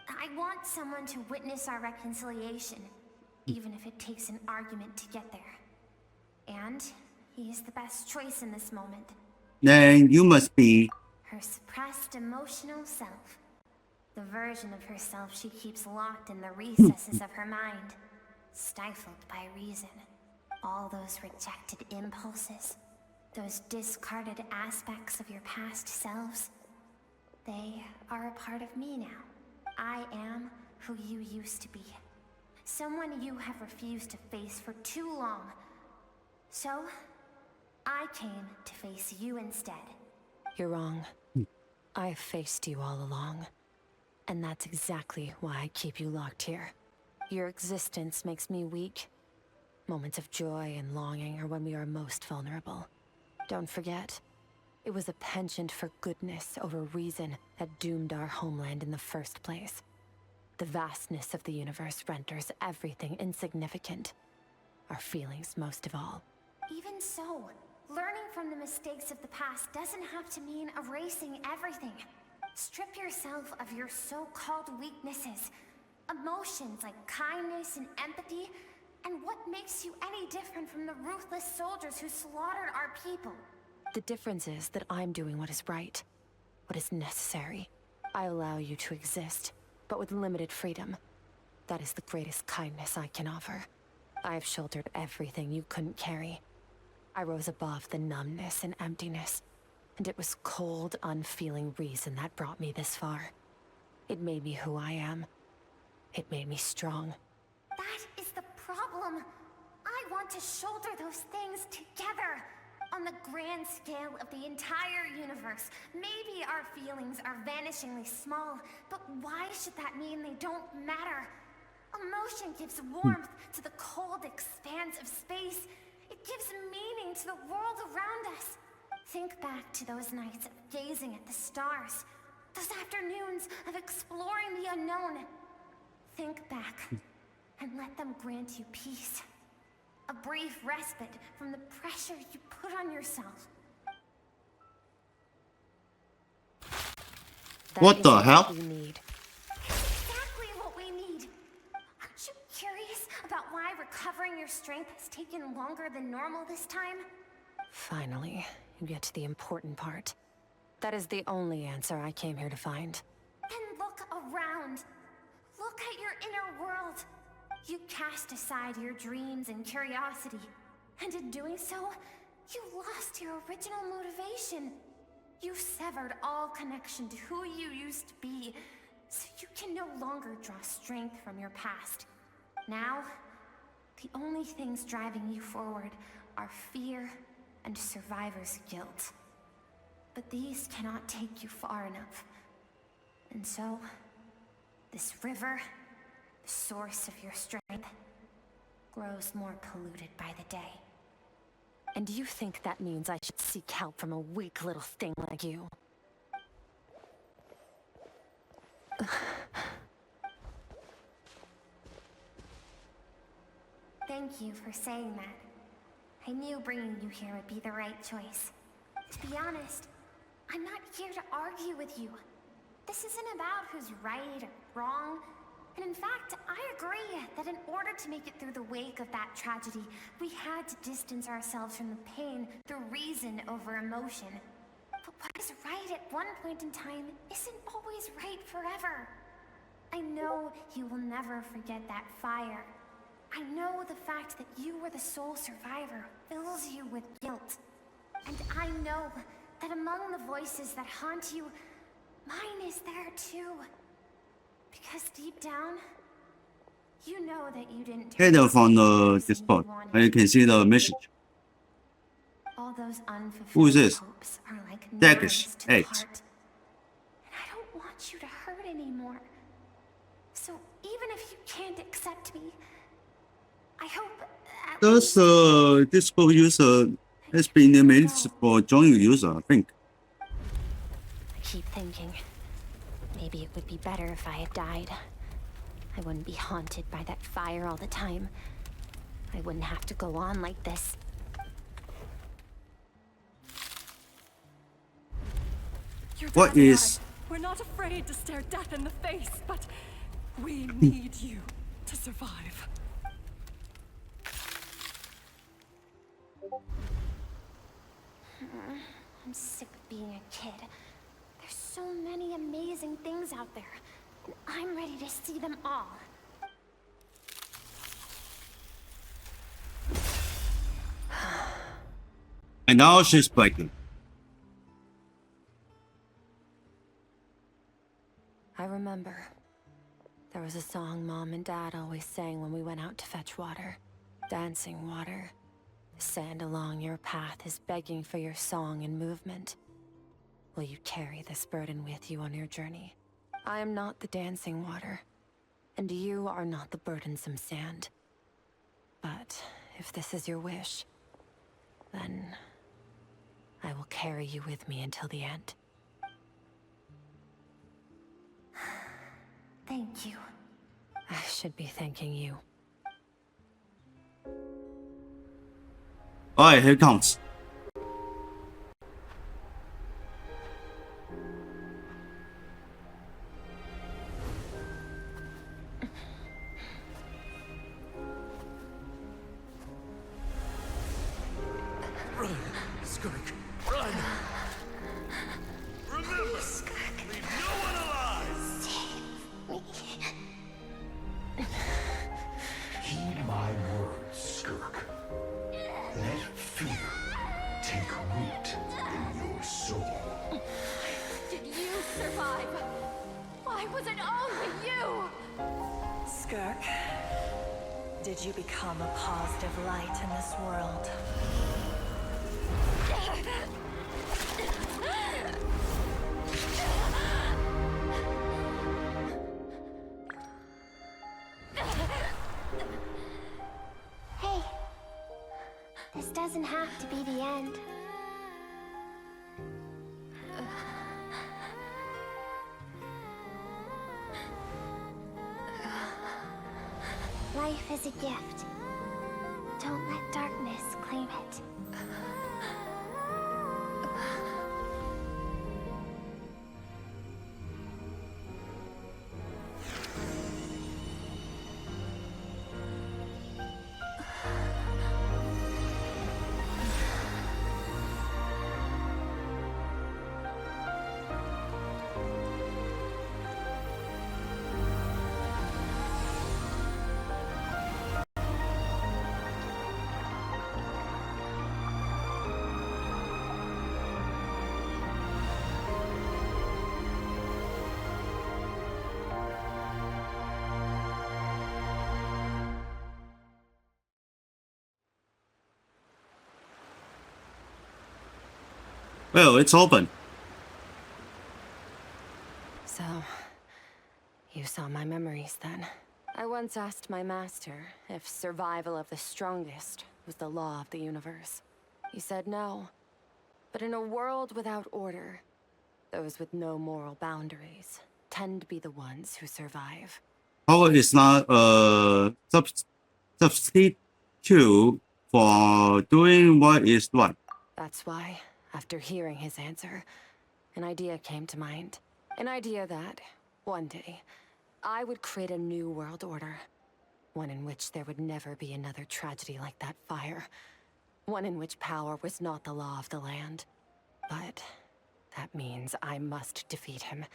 I want someone to witness our reconciliation, even if it takes an argument to get there. And he is the best choice in this moment. Then you must be. Her suppressed emotional self. The version of herself she keeps locked in the recesses of her mind, stifled by reason. All those rejected impulses, those discarded aspects of your past selves, they are a part of me now. I am who you used to be. Someone you have refused to face for too long. So, I came to face you instead. You're wrong. I've faced you all along. And that's exactly why I keep you locked here. Your existence makes me weak. Moments of joy and longing are when we are most vulnerable. Don't forget, it was a penchant for goodness over reason that doomed our homeland in the first place. The vastness of the universe renders everything insignificant. Our feelings most of all. Even so, learning from the mistakes of the past doesn't have to mean erasing everything. Strip yourself of your so-called weaknesses, emotions like kindness and empathy, and what makes you any different from the ruthless soldiers who slaughtered our people? The difference is that I'm doing what is right, what is necessary. I allow you to exist, but with limited freedom. That is the greatest kindness I can offer. I have shouldered everything you couldn't carry. I rose above the numbness and emptiness. And it was cold, unfeeling reason that brought me this far. It made me who I am. It made me strong. That is the problem. I want to shoulder those things together. On the grand scale of the entire universe, maybe our feelings are vanishingly small, but why should that mean they don't matter? Emotion gives warmth to the cold expanse of space. It gives meaning to the world around us. Think back to those nights of gazing at the stars, those afternoons of exploring the unknown. Think back, and let them grant you peace. A brief respite from the pressure you put on yourself. What the hell? Exactly what we need. Aren't you curious about why recovering your strength has taken longer than normal this time? Finally, you get to the important part. That is the only answer I came here to find. Then look around. Look at your inner world. You cast aside your dreams and curiosity. And in doing so, you lost your original motivation. You severed all connection to who you used to be, so you can no longer draw strength from your past. Now, the only things driving you forward are fear and survivor's guilt. But these cannot take you far enough. And so, this river, the source of your strength, grows more polluted by the day. And you think that means I should seek help from a weak little thing like you? Thank you for saying that. I knew bringing you here would be the right choice. To be honest, I'm not here to argue with you. This isn't about who's right or wrong. And in fact, I agree that in order to make it through the wake of that tragedy, we had to distance ourselves from the pain through reason over emotion. But what is right at one point in time isn't always right forever. I know you will never forget that fire. I know the fact that you were the sole survivor fills you with guilt. And I know that among the voices that haunt you, mine is there too. Because deep down, you know that you didn't Header from the Discord, and you can see the message. All those Who is this? hopes are like Dagish knives to the 8. heart. And I don't want you to hurt anymore. So even if you can't accept me, I hope at This Discord user has been named for joining user, I think. I keep thinking, maybe it would be better if I had died. I wouldn't be haunted by that fire all the time. I wouldn't have to go on like this. What Dad and is... We're not afraid to stare death in the face, but we need you to survive. I'm sick of being a kid. There's so many amazing things out there, and I'm ready to see them all. And now she's breaking. I remember. There was a song Mom and Dad always sang when we went out to fetch water. Dancing water. The sand along your path is begging for your song and movement. Will you carry this burden with you on your journey? I am not the dancing water, and you are not the burdensome sand. But if this is your wish, then I will carry you with me until the end. Thank you. I should be thanking you. Alright, here it comes. Run, Skirk, run! Remember, leave no one alive! Heed my words, Skirk. Let fear take root in your soul. Did you survive? Why was it only you? Skirk, did you become a positive light in this world? Hey, this doesn't have to be the end. Life is a gift. Don't let darkness claim it. Well, it's open. So, you saw my memories then. I once asked my master if survival of the strongest was the law of the universe. He said no. But in a world without order, those with no moral boundaries tend to be the ones who survive. Power is not a substitute for doing what is right. That's why, after hearing his answer, an idea came to mind. An idea that, one day, I would create a new world order. One in which there would never be another tragedy like that fire. One in which power was not the law of the land. But that means I must defeat him.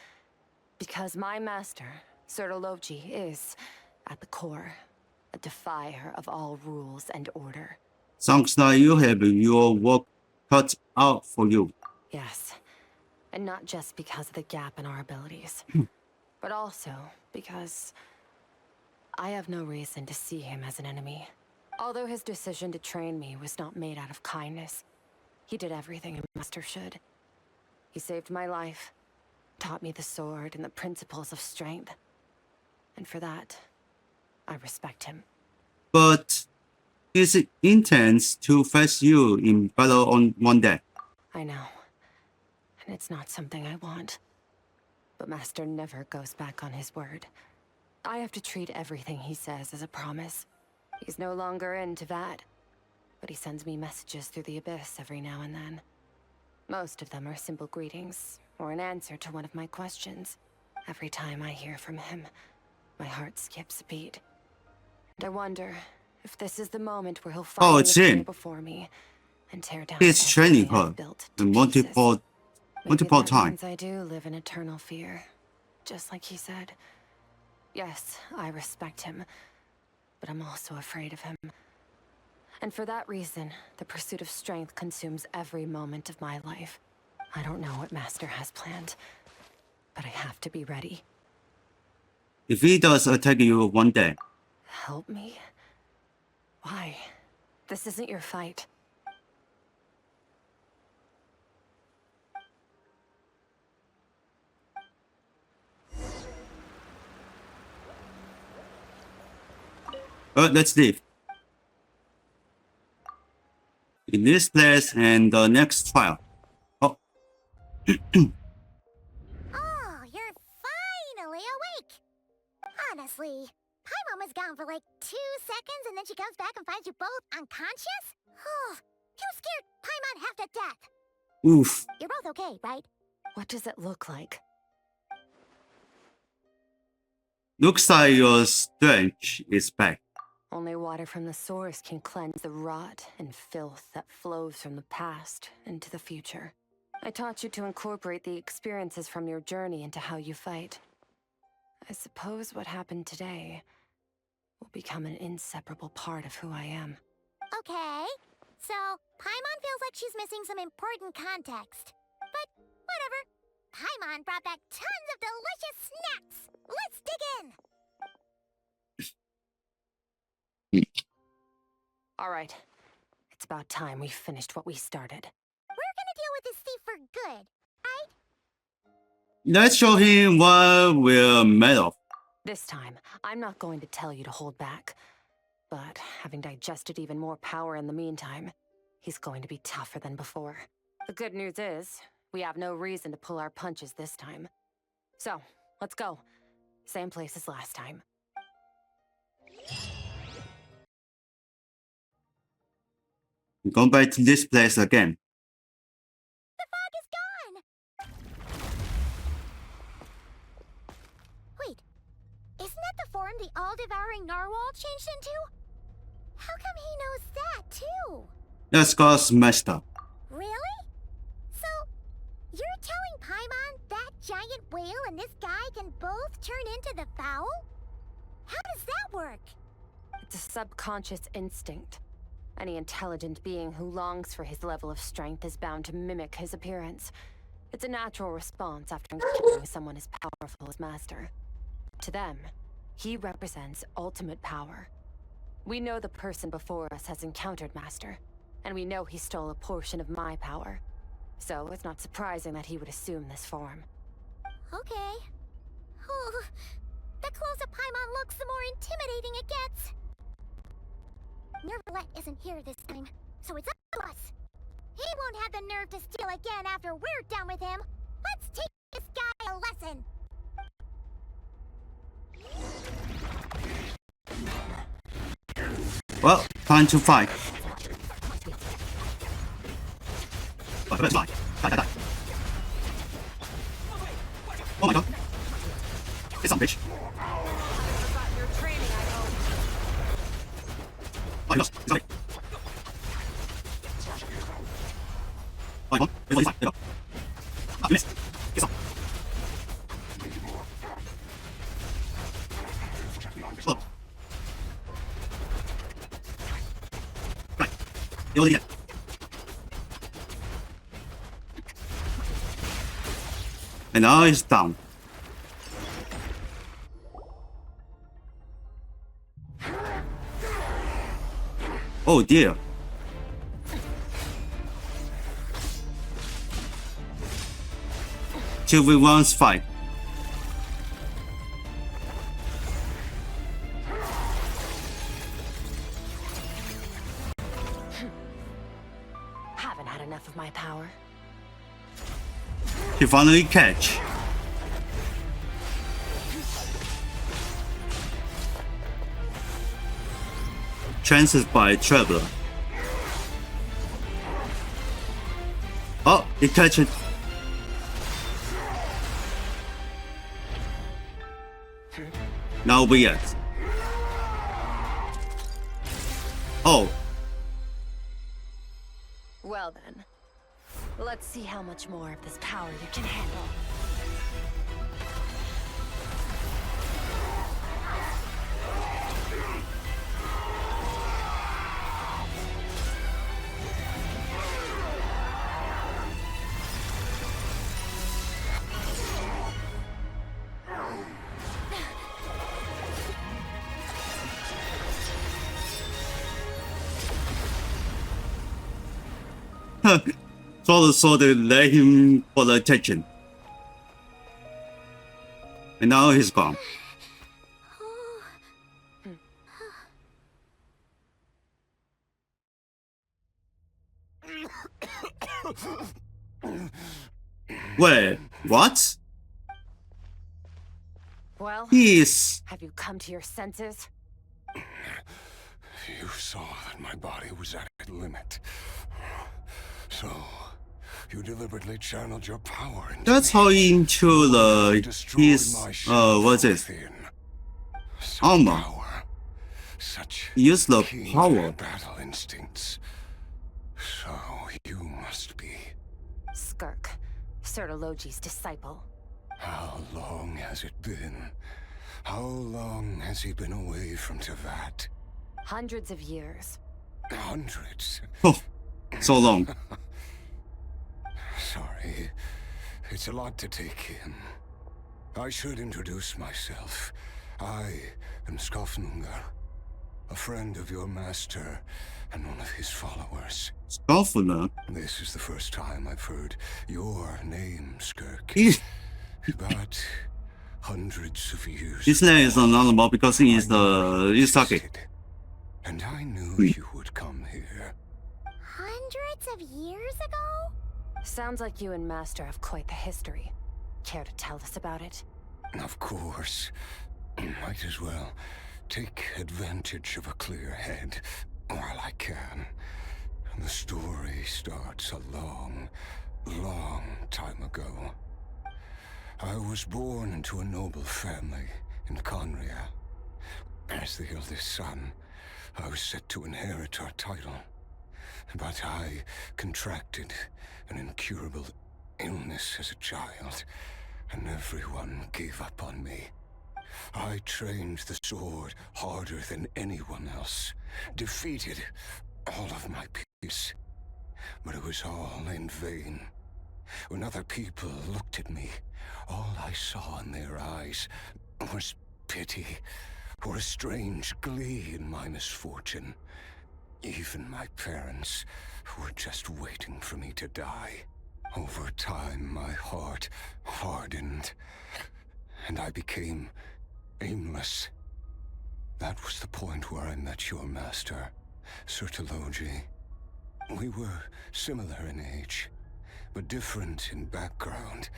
Because my master, Sir Logi, is, at the core, a defier of all rules and order. Sounds like you have your work cut out for you. Yes. And not just because of the gap in our abilities. But also because I have no reason to see him as an enemy. Although his decision to train me was not made out of kindness, he did everything a master should. He saved my life, taught me the sword and the principles of strength. And for that, I respect him. But his intends to face you in battle on one day. I know. And it's not something I want. But Master never goes back on his word. I have to treat everything he says as a promise. He's no longer into that. But he sends me messages through the abyss every now and then. Most of them are simple greetings, or an answer to one of my questions. Every time I hear from him, my heart skips a beat. And I wonder if this is the moment where he'll finally it's appear him. before me and tear down He's training everything I've her built in to pieces. multiple Maybe that times. means I do live in eternal fear, just like he said. Yes, I respect him, but I'm also afraid of him. And for that reason, the pursuit of strength consumes every moment of my life. I don't know what Master has planned, but I have to be ready. If he does attack you one day, Help me? Why? This isn't your fight. let's leave. In this place and the next trial. Oh. Oh, you're finally awake! Honestly, Paimon was gone for like 2 seconds and then she comes back and finds you both unconscious? Oh, you scared Paimon half to death. Oof. You're both okay, right? What does it look like? Looks like your strength is back. Only water from the source can cleanse the rot and filth that flows from the past into the future. I taught you to incorporate the experiences from your journey into how you fight. I suppose what happened today will become an inseparable part of who I am. Okay, so Paimon feels like she's missing some important context. But whatever. Paimon brought back tons of delicious snacks. Let's dig in. All right. It's about time we finished what we started. We're gonna deal with this thief for good, right? Let's show him what we're made of. This time, I'm not going to tell you to hold back. But having digested even more power in the meantime, he's going to be tougher than before. The good news is, we have no reason to pull our punches this time. So, let's go. Same place as last time. Go back to this place again. The fog is gone! Wait, isn't that the form the all-devouring narwhal changed into? How come he knows that, too? Let's go smashed up. Really? So, you're telling Paimon that giant whale and this guy can both turn into the fowl? How does that work? It's a subconscious instinct. Any intelligent being who longs for his level of strength is bound to mimic his appearance. It's a natural response after encountering someone as powerful as Master. To them, he represents ultimate power. We know the person before us has encountered Master, and we know he stole a portion of my power. So it's not surprising that he would assume this form. Okay. Oh, the closer Paimon looks, the more intimidating it gets. Nervalette isn't here this time, so it's up to us. He won't have the nerve to steal again after we're done with him. Let's teach this guy a lesson. Well, time to fight. Let's fight. Die, die, die. Oh my god. It's some bitch. Oh, he lost. Sorry. Oh, come on. There's only 5. There you go. Ah, you missed. Get some. Slow. Right. You only get. And now it's down. Oh dear. Till we once fight. Haven't had enough of my power. He finally catch. Chances by Traveler. Oh, he catch it. Now we are. Oh, Well then, let's see how much more of this power you can handle. throw the sword and let him for the attention. And now he's gone. Wait, what? Well, He's... have you come to your senses? You saw that my body was at its limit. So, you deliberately channeled your power into That's how he into the... his... what's it? Armor. Such Use the keen power. battle instincts. So, you must be... Skirk, Sertologi's disciple. How long has it been? How long has he been away from Tevat? Hundreds of years. Hundreds? Oh, so long. Sorry. It's a lot to take in. I should introduce myself. I am Skofnungar, a friend of your master and one of his followers. Skofnungar? This is the first time I've heard your name, Skirk. But hundreds of years His name is anonymous because he is the Isake. and I knew you would come here. Hundreds of years ago? Sounds like you and Master have quite the history. Care to tell us about it? Of course. Might as well take advantage of a clear head while I can. The story starts a long, long time ago. I was born into a noble family in Conria. As the eldest son, I was set to inherit our title. But I contracted an incurable illness as a child, and everyone gave up on me. I trained the sword harder than anyone else, defeated all of my peers. But it was all in vain. When other people looked at me, all I saw in their eyes was pity, or a strange glee in my misfortune. Even my parents were just waiting for me to die. Over time, my heart hardened, and I became aimless. That was the point where I met your master, Sertologi. We were similar in age, but different in background.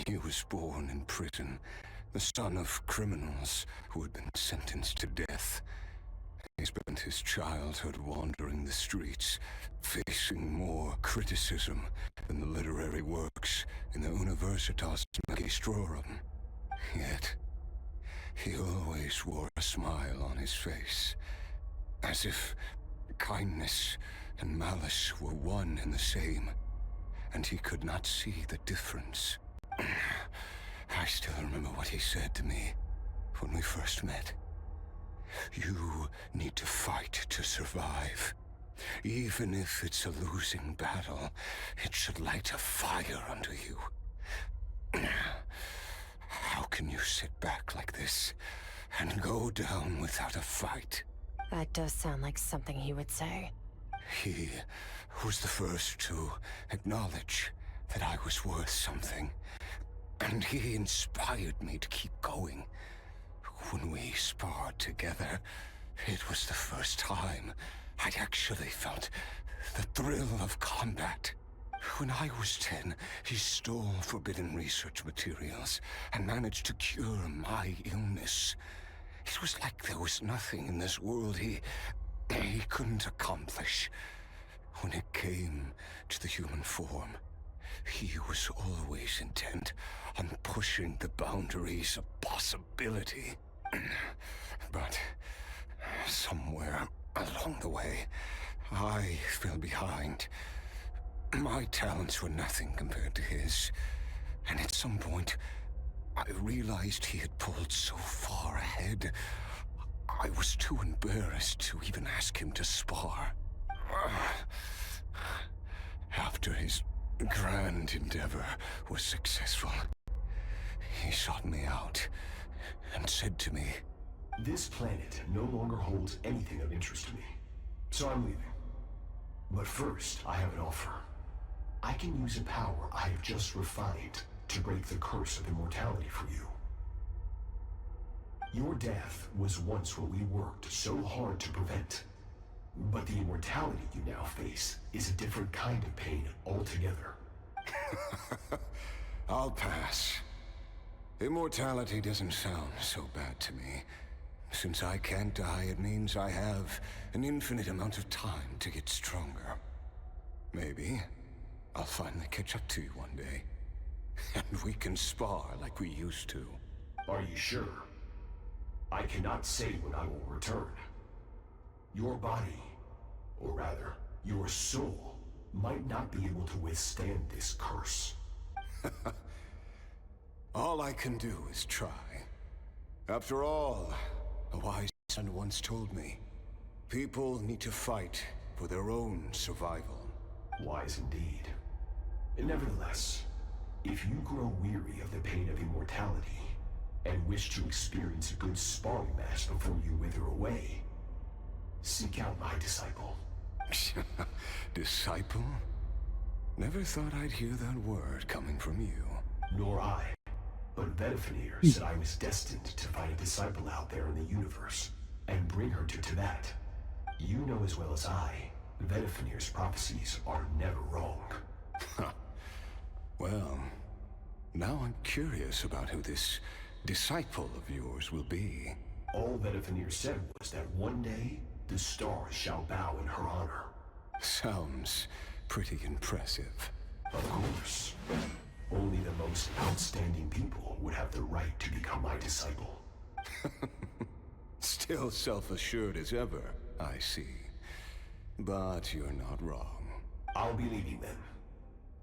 He was born in prison, the son of criminals who had been sentenced to death. He spent his childhood wandering the streets, facing more criticism than the literary works in the Universitas Magistrorum. Yet, he always wore a smile on his face, as if kindness and malice were one and the same, and he could not see the difference. I still remember what he said to me when we first met. You need to fight to survive. Even if it's a losing battle, it should light a fire under you. How can you sit back like this and go down without a fight? That does sound like something he would say. He was the first to acknowledge that I was worth something, and he inspired me to keep going. When we sparred together, it was the first time I'd actually felt the thrill of combat. When I was 10, he stole forbidden research materials and managed to cure my illness. It was like there was nothing in this world he couldn't accomplish. When it came to the human form, he was always intent on pushing the boundaries of possibility. But somewhere along the way, I fell behind. My talents were nothing compared to his. And at some point, I realized he had pulled so far ahead, I was too embarrassed to even ask him to spar. After his grand endeavor was successful, he sought me out and said to me, "This planet no longer holds anything of interest to me, so I'm leaving. But first, I have an offer. I can use a power I have just refined to break the curse of immortality for you. Your death was once what we worked so hard to prevent. But the immortality you now face is a different kind of pain altogether." I'll pass. Immortality doesn't sound so bad to me. Since I can't die, it means I have an infinite amount of time to get stronger. Maybe I'll finally catch up to you one day. And we can spar like we used to. Are you sure? I cannot say when I will return. Your body, or rather, your soul, might not be able to withstand this curse. All I can do is try. After all, a wise son once told me, people need to fight for their own survival. Wise indeed. Nevertheless, if you grow weary of the pain of immortality, and wish to experience a good sparring match before you wither away, seek out my disciple. Disciple? Never thought I'd hear that word coming from you. Nor I. But Betwixt said I was destined to find a disciple out there in the universe, and bring her to Tibet. You know as well as I, Betwixt's prophecies are never wrong. Well, now I'm curious about who this disciple of yours will be. All Betwixt said was that one day, the stars shall bow in her honor. Sounds pretty impressive. Of course. Only the most outstanding people would have the right to become my disciple. Still self-assured as ever, I see. But you're not wrong. I'll be leaving then.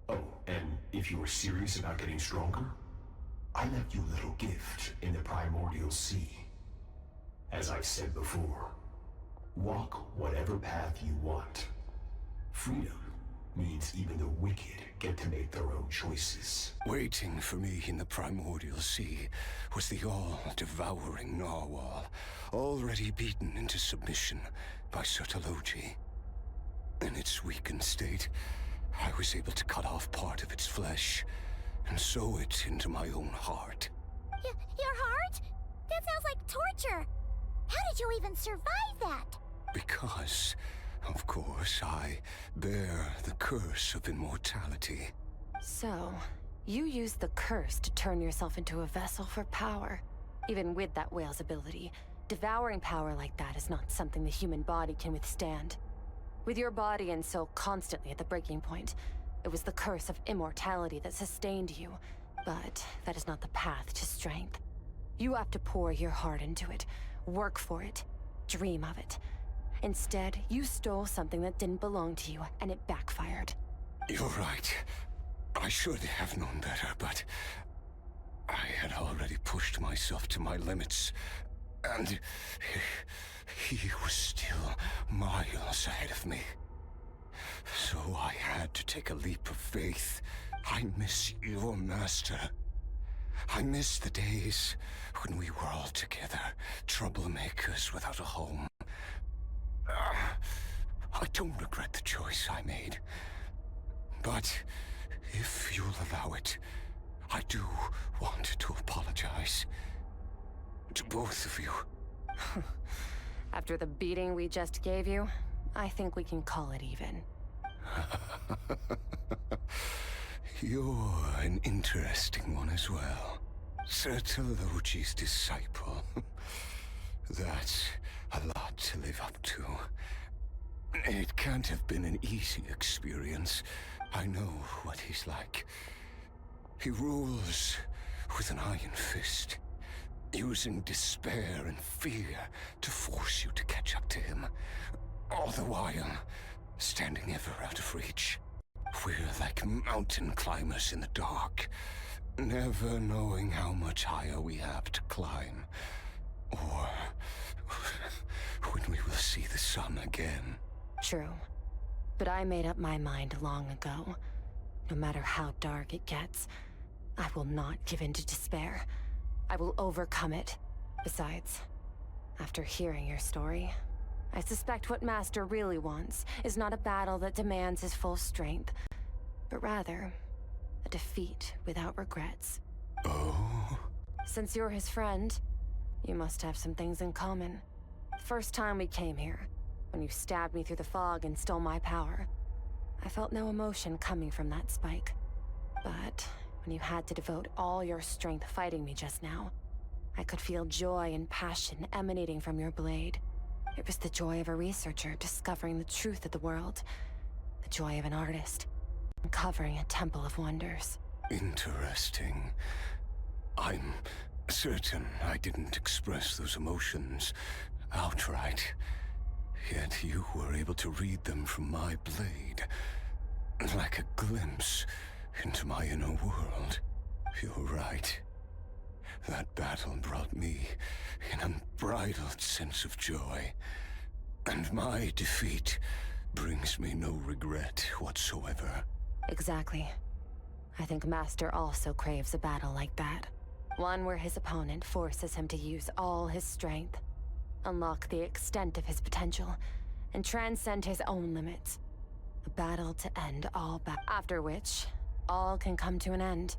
Oh, and if you are serious about getting stronger, I left you a little gift in the primordial sea. As I've said before, walk whatever path you want. Freedom means even the wicked get to make their own choices. Waiting for me in the primordial sea was the all-devouring narwhal, already beaten into submission by Sertologi. In its weakened state, I was able to cut off part of its flesh and sew it into my own heart. Your heart? That sounds like torture. How did you even survive that? Because, of course, I bear the curse of immortality. So, you used the curse to turn yourself into a vessel for power. Even with that whale's ability, devouring power like that is not something the human body can withstand. With your body and soul constantly at the breaking point, it was the curse of immortality that sustained you. But that is not the path to strength. You have to pour your heart into it, work for it, dream of it. Instead, you stole something that didn't belong to you, and it backfired. You're right. I should have known better, but I had already pushed myself to my limits, and he was still miles ahead of me. So I had to take a leap of faith. I miss your master. I miss the days when we were all together, troublemakers without a home. I don't regret the choice I made. But if you'll allow it, I do want to apologize. To both of you. After the beating we just gave you, I think we can call it even. You're an interesting one as well. Sertologi's disciple. That's a lot to live up to. It can't have been an easy experience. I know what he's like. He rules with an iron fist. using despair and fear to force you to catch up to him, all the while standing ever out of reach. We're like mountain climbers in the dark, never knowing how much higher we have to climb, or when we will see the sun again. True. But I made up my mind long ago. No matter how dark it gets, I will not give in to despair. I will overcome it. Besides, after hearing your story, I suspect what Master really wants is not a battle that demands his full strength, but rather a defeat without regrets. Oh? Since you're his friend, you must have some things in common. First time we came here, when you stabbed me through the fog and stole my power, I felt no emotion coming from that spike. But when you had to devote all your strength fighting me just now, I could feel joy and passion emanating from your blade. It was the joy of a researcher discovering the truth of the world, the joy of an artist uncovering a temple of wonders. Interesting. I'm certain I didn't express those emotions outright, yet you were able to read them from my blade, like a glimpse into my inner world. You're right. That battle brought me an unbridled sense of joy, and my defeat brings me no regret whatsoever. Exactly. I think Master also craves a battle like that. One where his opponent forces him to use all his strength, unlock the extent of his potential, and transcend his own limits. A battle to end all after which, all can come to an end.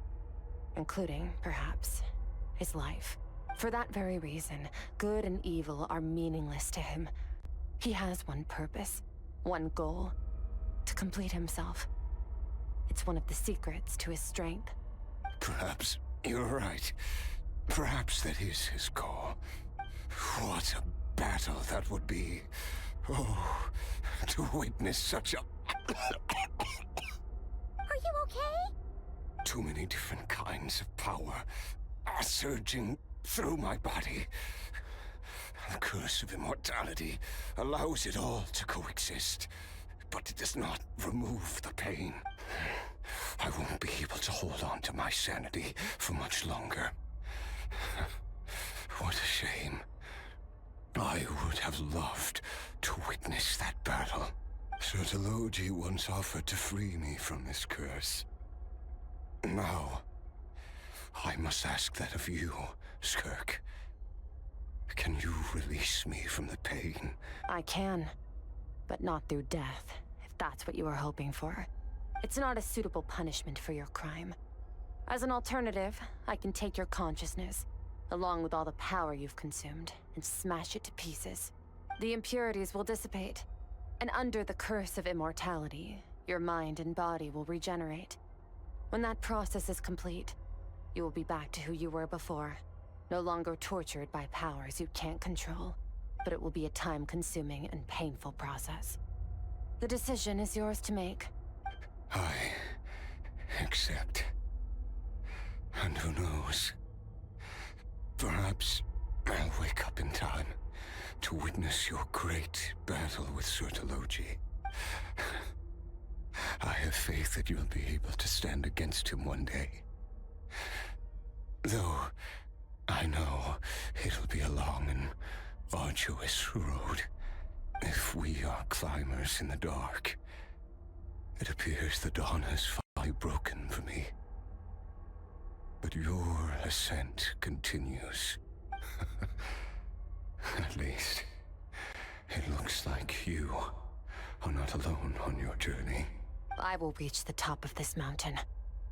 Including, perhaps, his life. For that very reason, good and evil are meaningless to him. He has one purpose, one goal: to complete himself. It's one of the secrets to his strength. Perhaps you're right. Perhaps that is his call. What a battle that would be. Oh, to witness such a... Are you okay? Too many different kinds of power are surging through my body. The curse of immortality allows it all to coexist, but it does not remove the pain. I won't be able to hold on to my sanity for much longer. What a shame. I would have loved to witness that battle. Sertologi once offered to free me from this curse. Now, I must ask that of you, Skirk. Can you release me from the pain? I can, but not through death, if that's what you are hoping for. It's not a suitable punishment for your crime. As an alternative, I can take your consciousness, along with all the power you've consumed, and smash it to pieces. The impurities will dissipate, and under the curse of immortality, your mind and body will regenerate. When that process is complete, you will be back to who you were before, no longer tortured by powers you can't control, but it will be a time-consuming and painful process. The decision is yours to make. I accept. And who knows? Perhaps I'll wake up in time to witness your great battle with Sertologi. I have faith that you'll be able to stand against him one day. Though I know it'll be a long and arduous road. If we are climbers in the dark, it appears the dawn has finally broken for me. But your ascent continues. At least, it looks like you are not alone on your journey. I will reach the top of this mountain,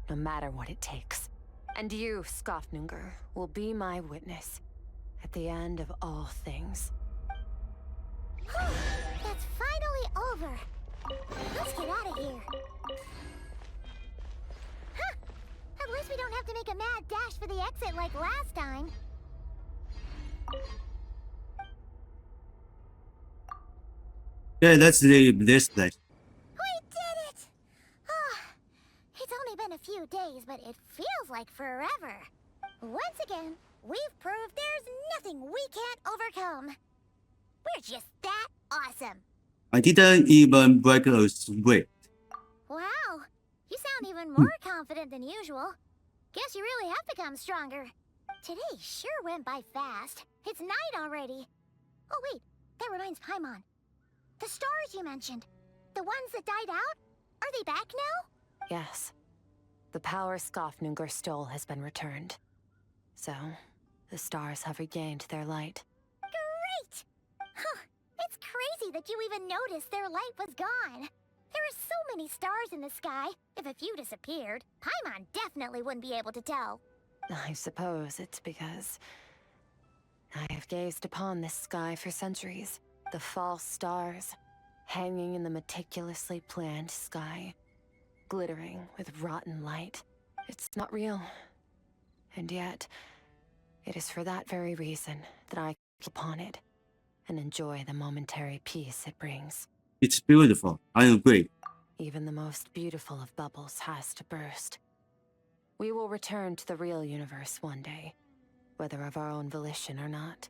no matter what it takes. And you, Skofnunger, will be my witness at the end of all things. It's finally over. Let's get out of here. Huh! At least we don't have to make a mad dash for the exit like last time. Okay, let's leave this place. We did it! Oh, it's only been a few days, but it feels like forever. Once again, we've proved there's home. We're just that awesome. I didn't even break a sweat. Wow, you sound even more confident than usual. Guess you really have become stronger. Today sure went by fast. It's night already. Oh wait, that reminds Paimon. The stars you mentioned, the ones that died out, are they back now? Yes. The power Skofnungur stole has been returned. So, the stars have regained their light. Great! Huh, it's crazy that you even noticed their light was gone. There are so many stars in the sky. If a few disappeared, Paimon definitely wouldn't be able to tell. I suppose it's because I have gazed upon this sky for centuries. The false stars, hanging in the meticulously planned sky, glittering with rotten light. It's not real. And yet, it is for that very reason that I look upon it and enjoy the momentary peace it brings. It's beautiful. I agree. Even the most beautiful of bubbles has to burst. We will return to the real universe one day, whether of our own volition or not.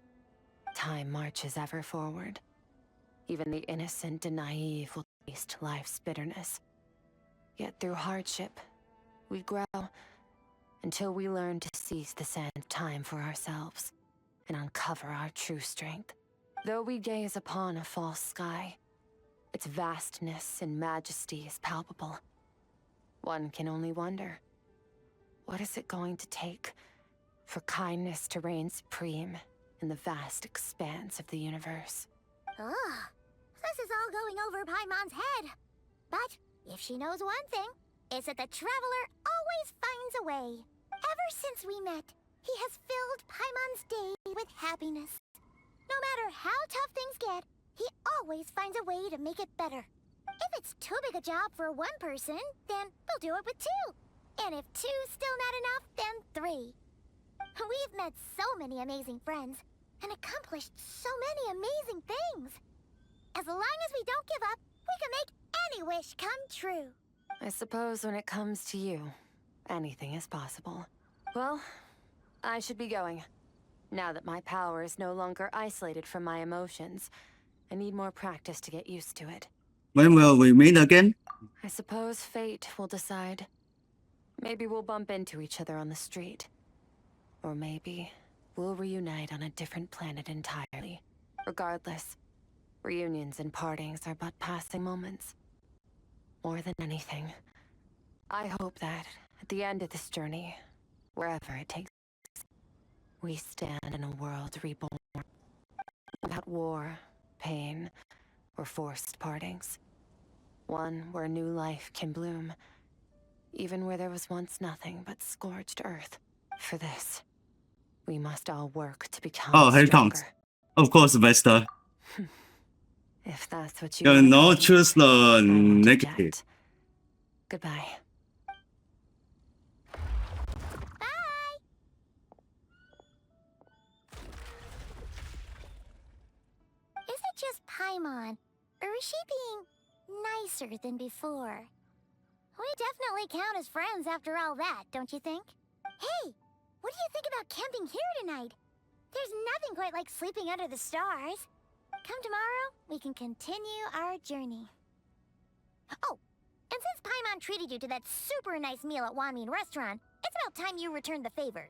Time marches ever forward. Even the innocent and naive will taste life's bitterness. Yet through hardship, we grow until we learn to seize the sand of time for ourselves and uncover our true strength. Though we gaze upon a false sky, its vastness and majesty is palpable. One can only wonder, what is it going to take for kindness to reign supreme in the vast expanse of the universe? Ugh, this is all going over Paimon's head. But if she knows one thing, it's that the Traveler always finds a way. Ever since we met, he has filled Paimon's day with happiness. No matter how tough things get, he always finds a way to make it better. If it's too big a job for one person, then we'll do it with two. And if two's still not enough, then three. We've met so many amazing friends and accomplished so many amazing things. As long as we don't give up, we can make any wish come true. I suppose when it comes to you, anything is possible. Well, I should be going. Now that my power is no longer isolated from my emotions, I need more practice to get used to it. When will we meet again? I suppose fate will decide. Maybe we'll bump into each other on the street. Or maybe we'll reunite on a different planet entirely. Regardless, reunions and partings are but passing moments. More than anything, I hope that at the end of this journey, wherever it takes us, we stand in a world reborn, without war, pain, or forced partings. One where new life can bloom, even where there was once nothing but scorched earth. For this, we must all work to become Oh, here it stronger. comes. Of course, Vesta. If that's what you You want know, to be, choose the I won't negative. object. Goodbye. Is it just Paimon, or is she being nicer than before? We definitely count as friends after all that, don't you think? Hey, what do you think about camping here tonight? There's nothing quite like sleeping under the stars. Come tomorrow, we can continue our journey. Oh, and since Paimon treated you to that super nice meal at Wanmin Restaurant, it's about time you returned the favor.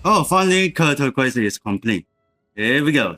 Oh, finally, character quest is complete. Here we go.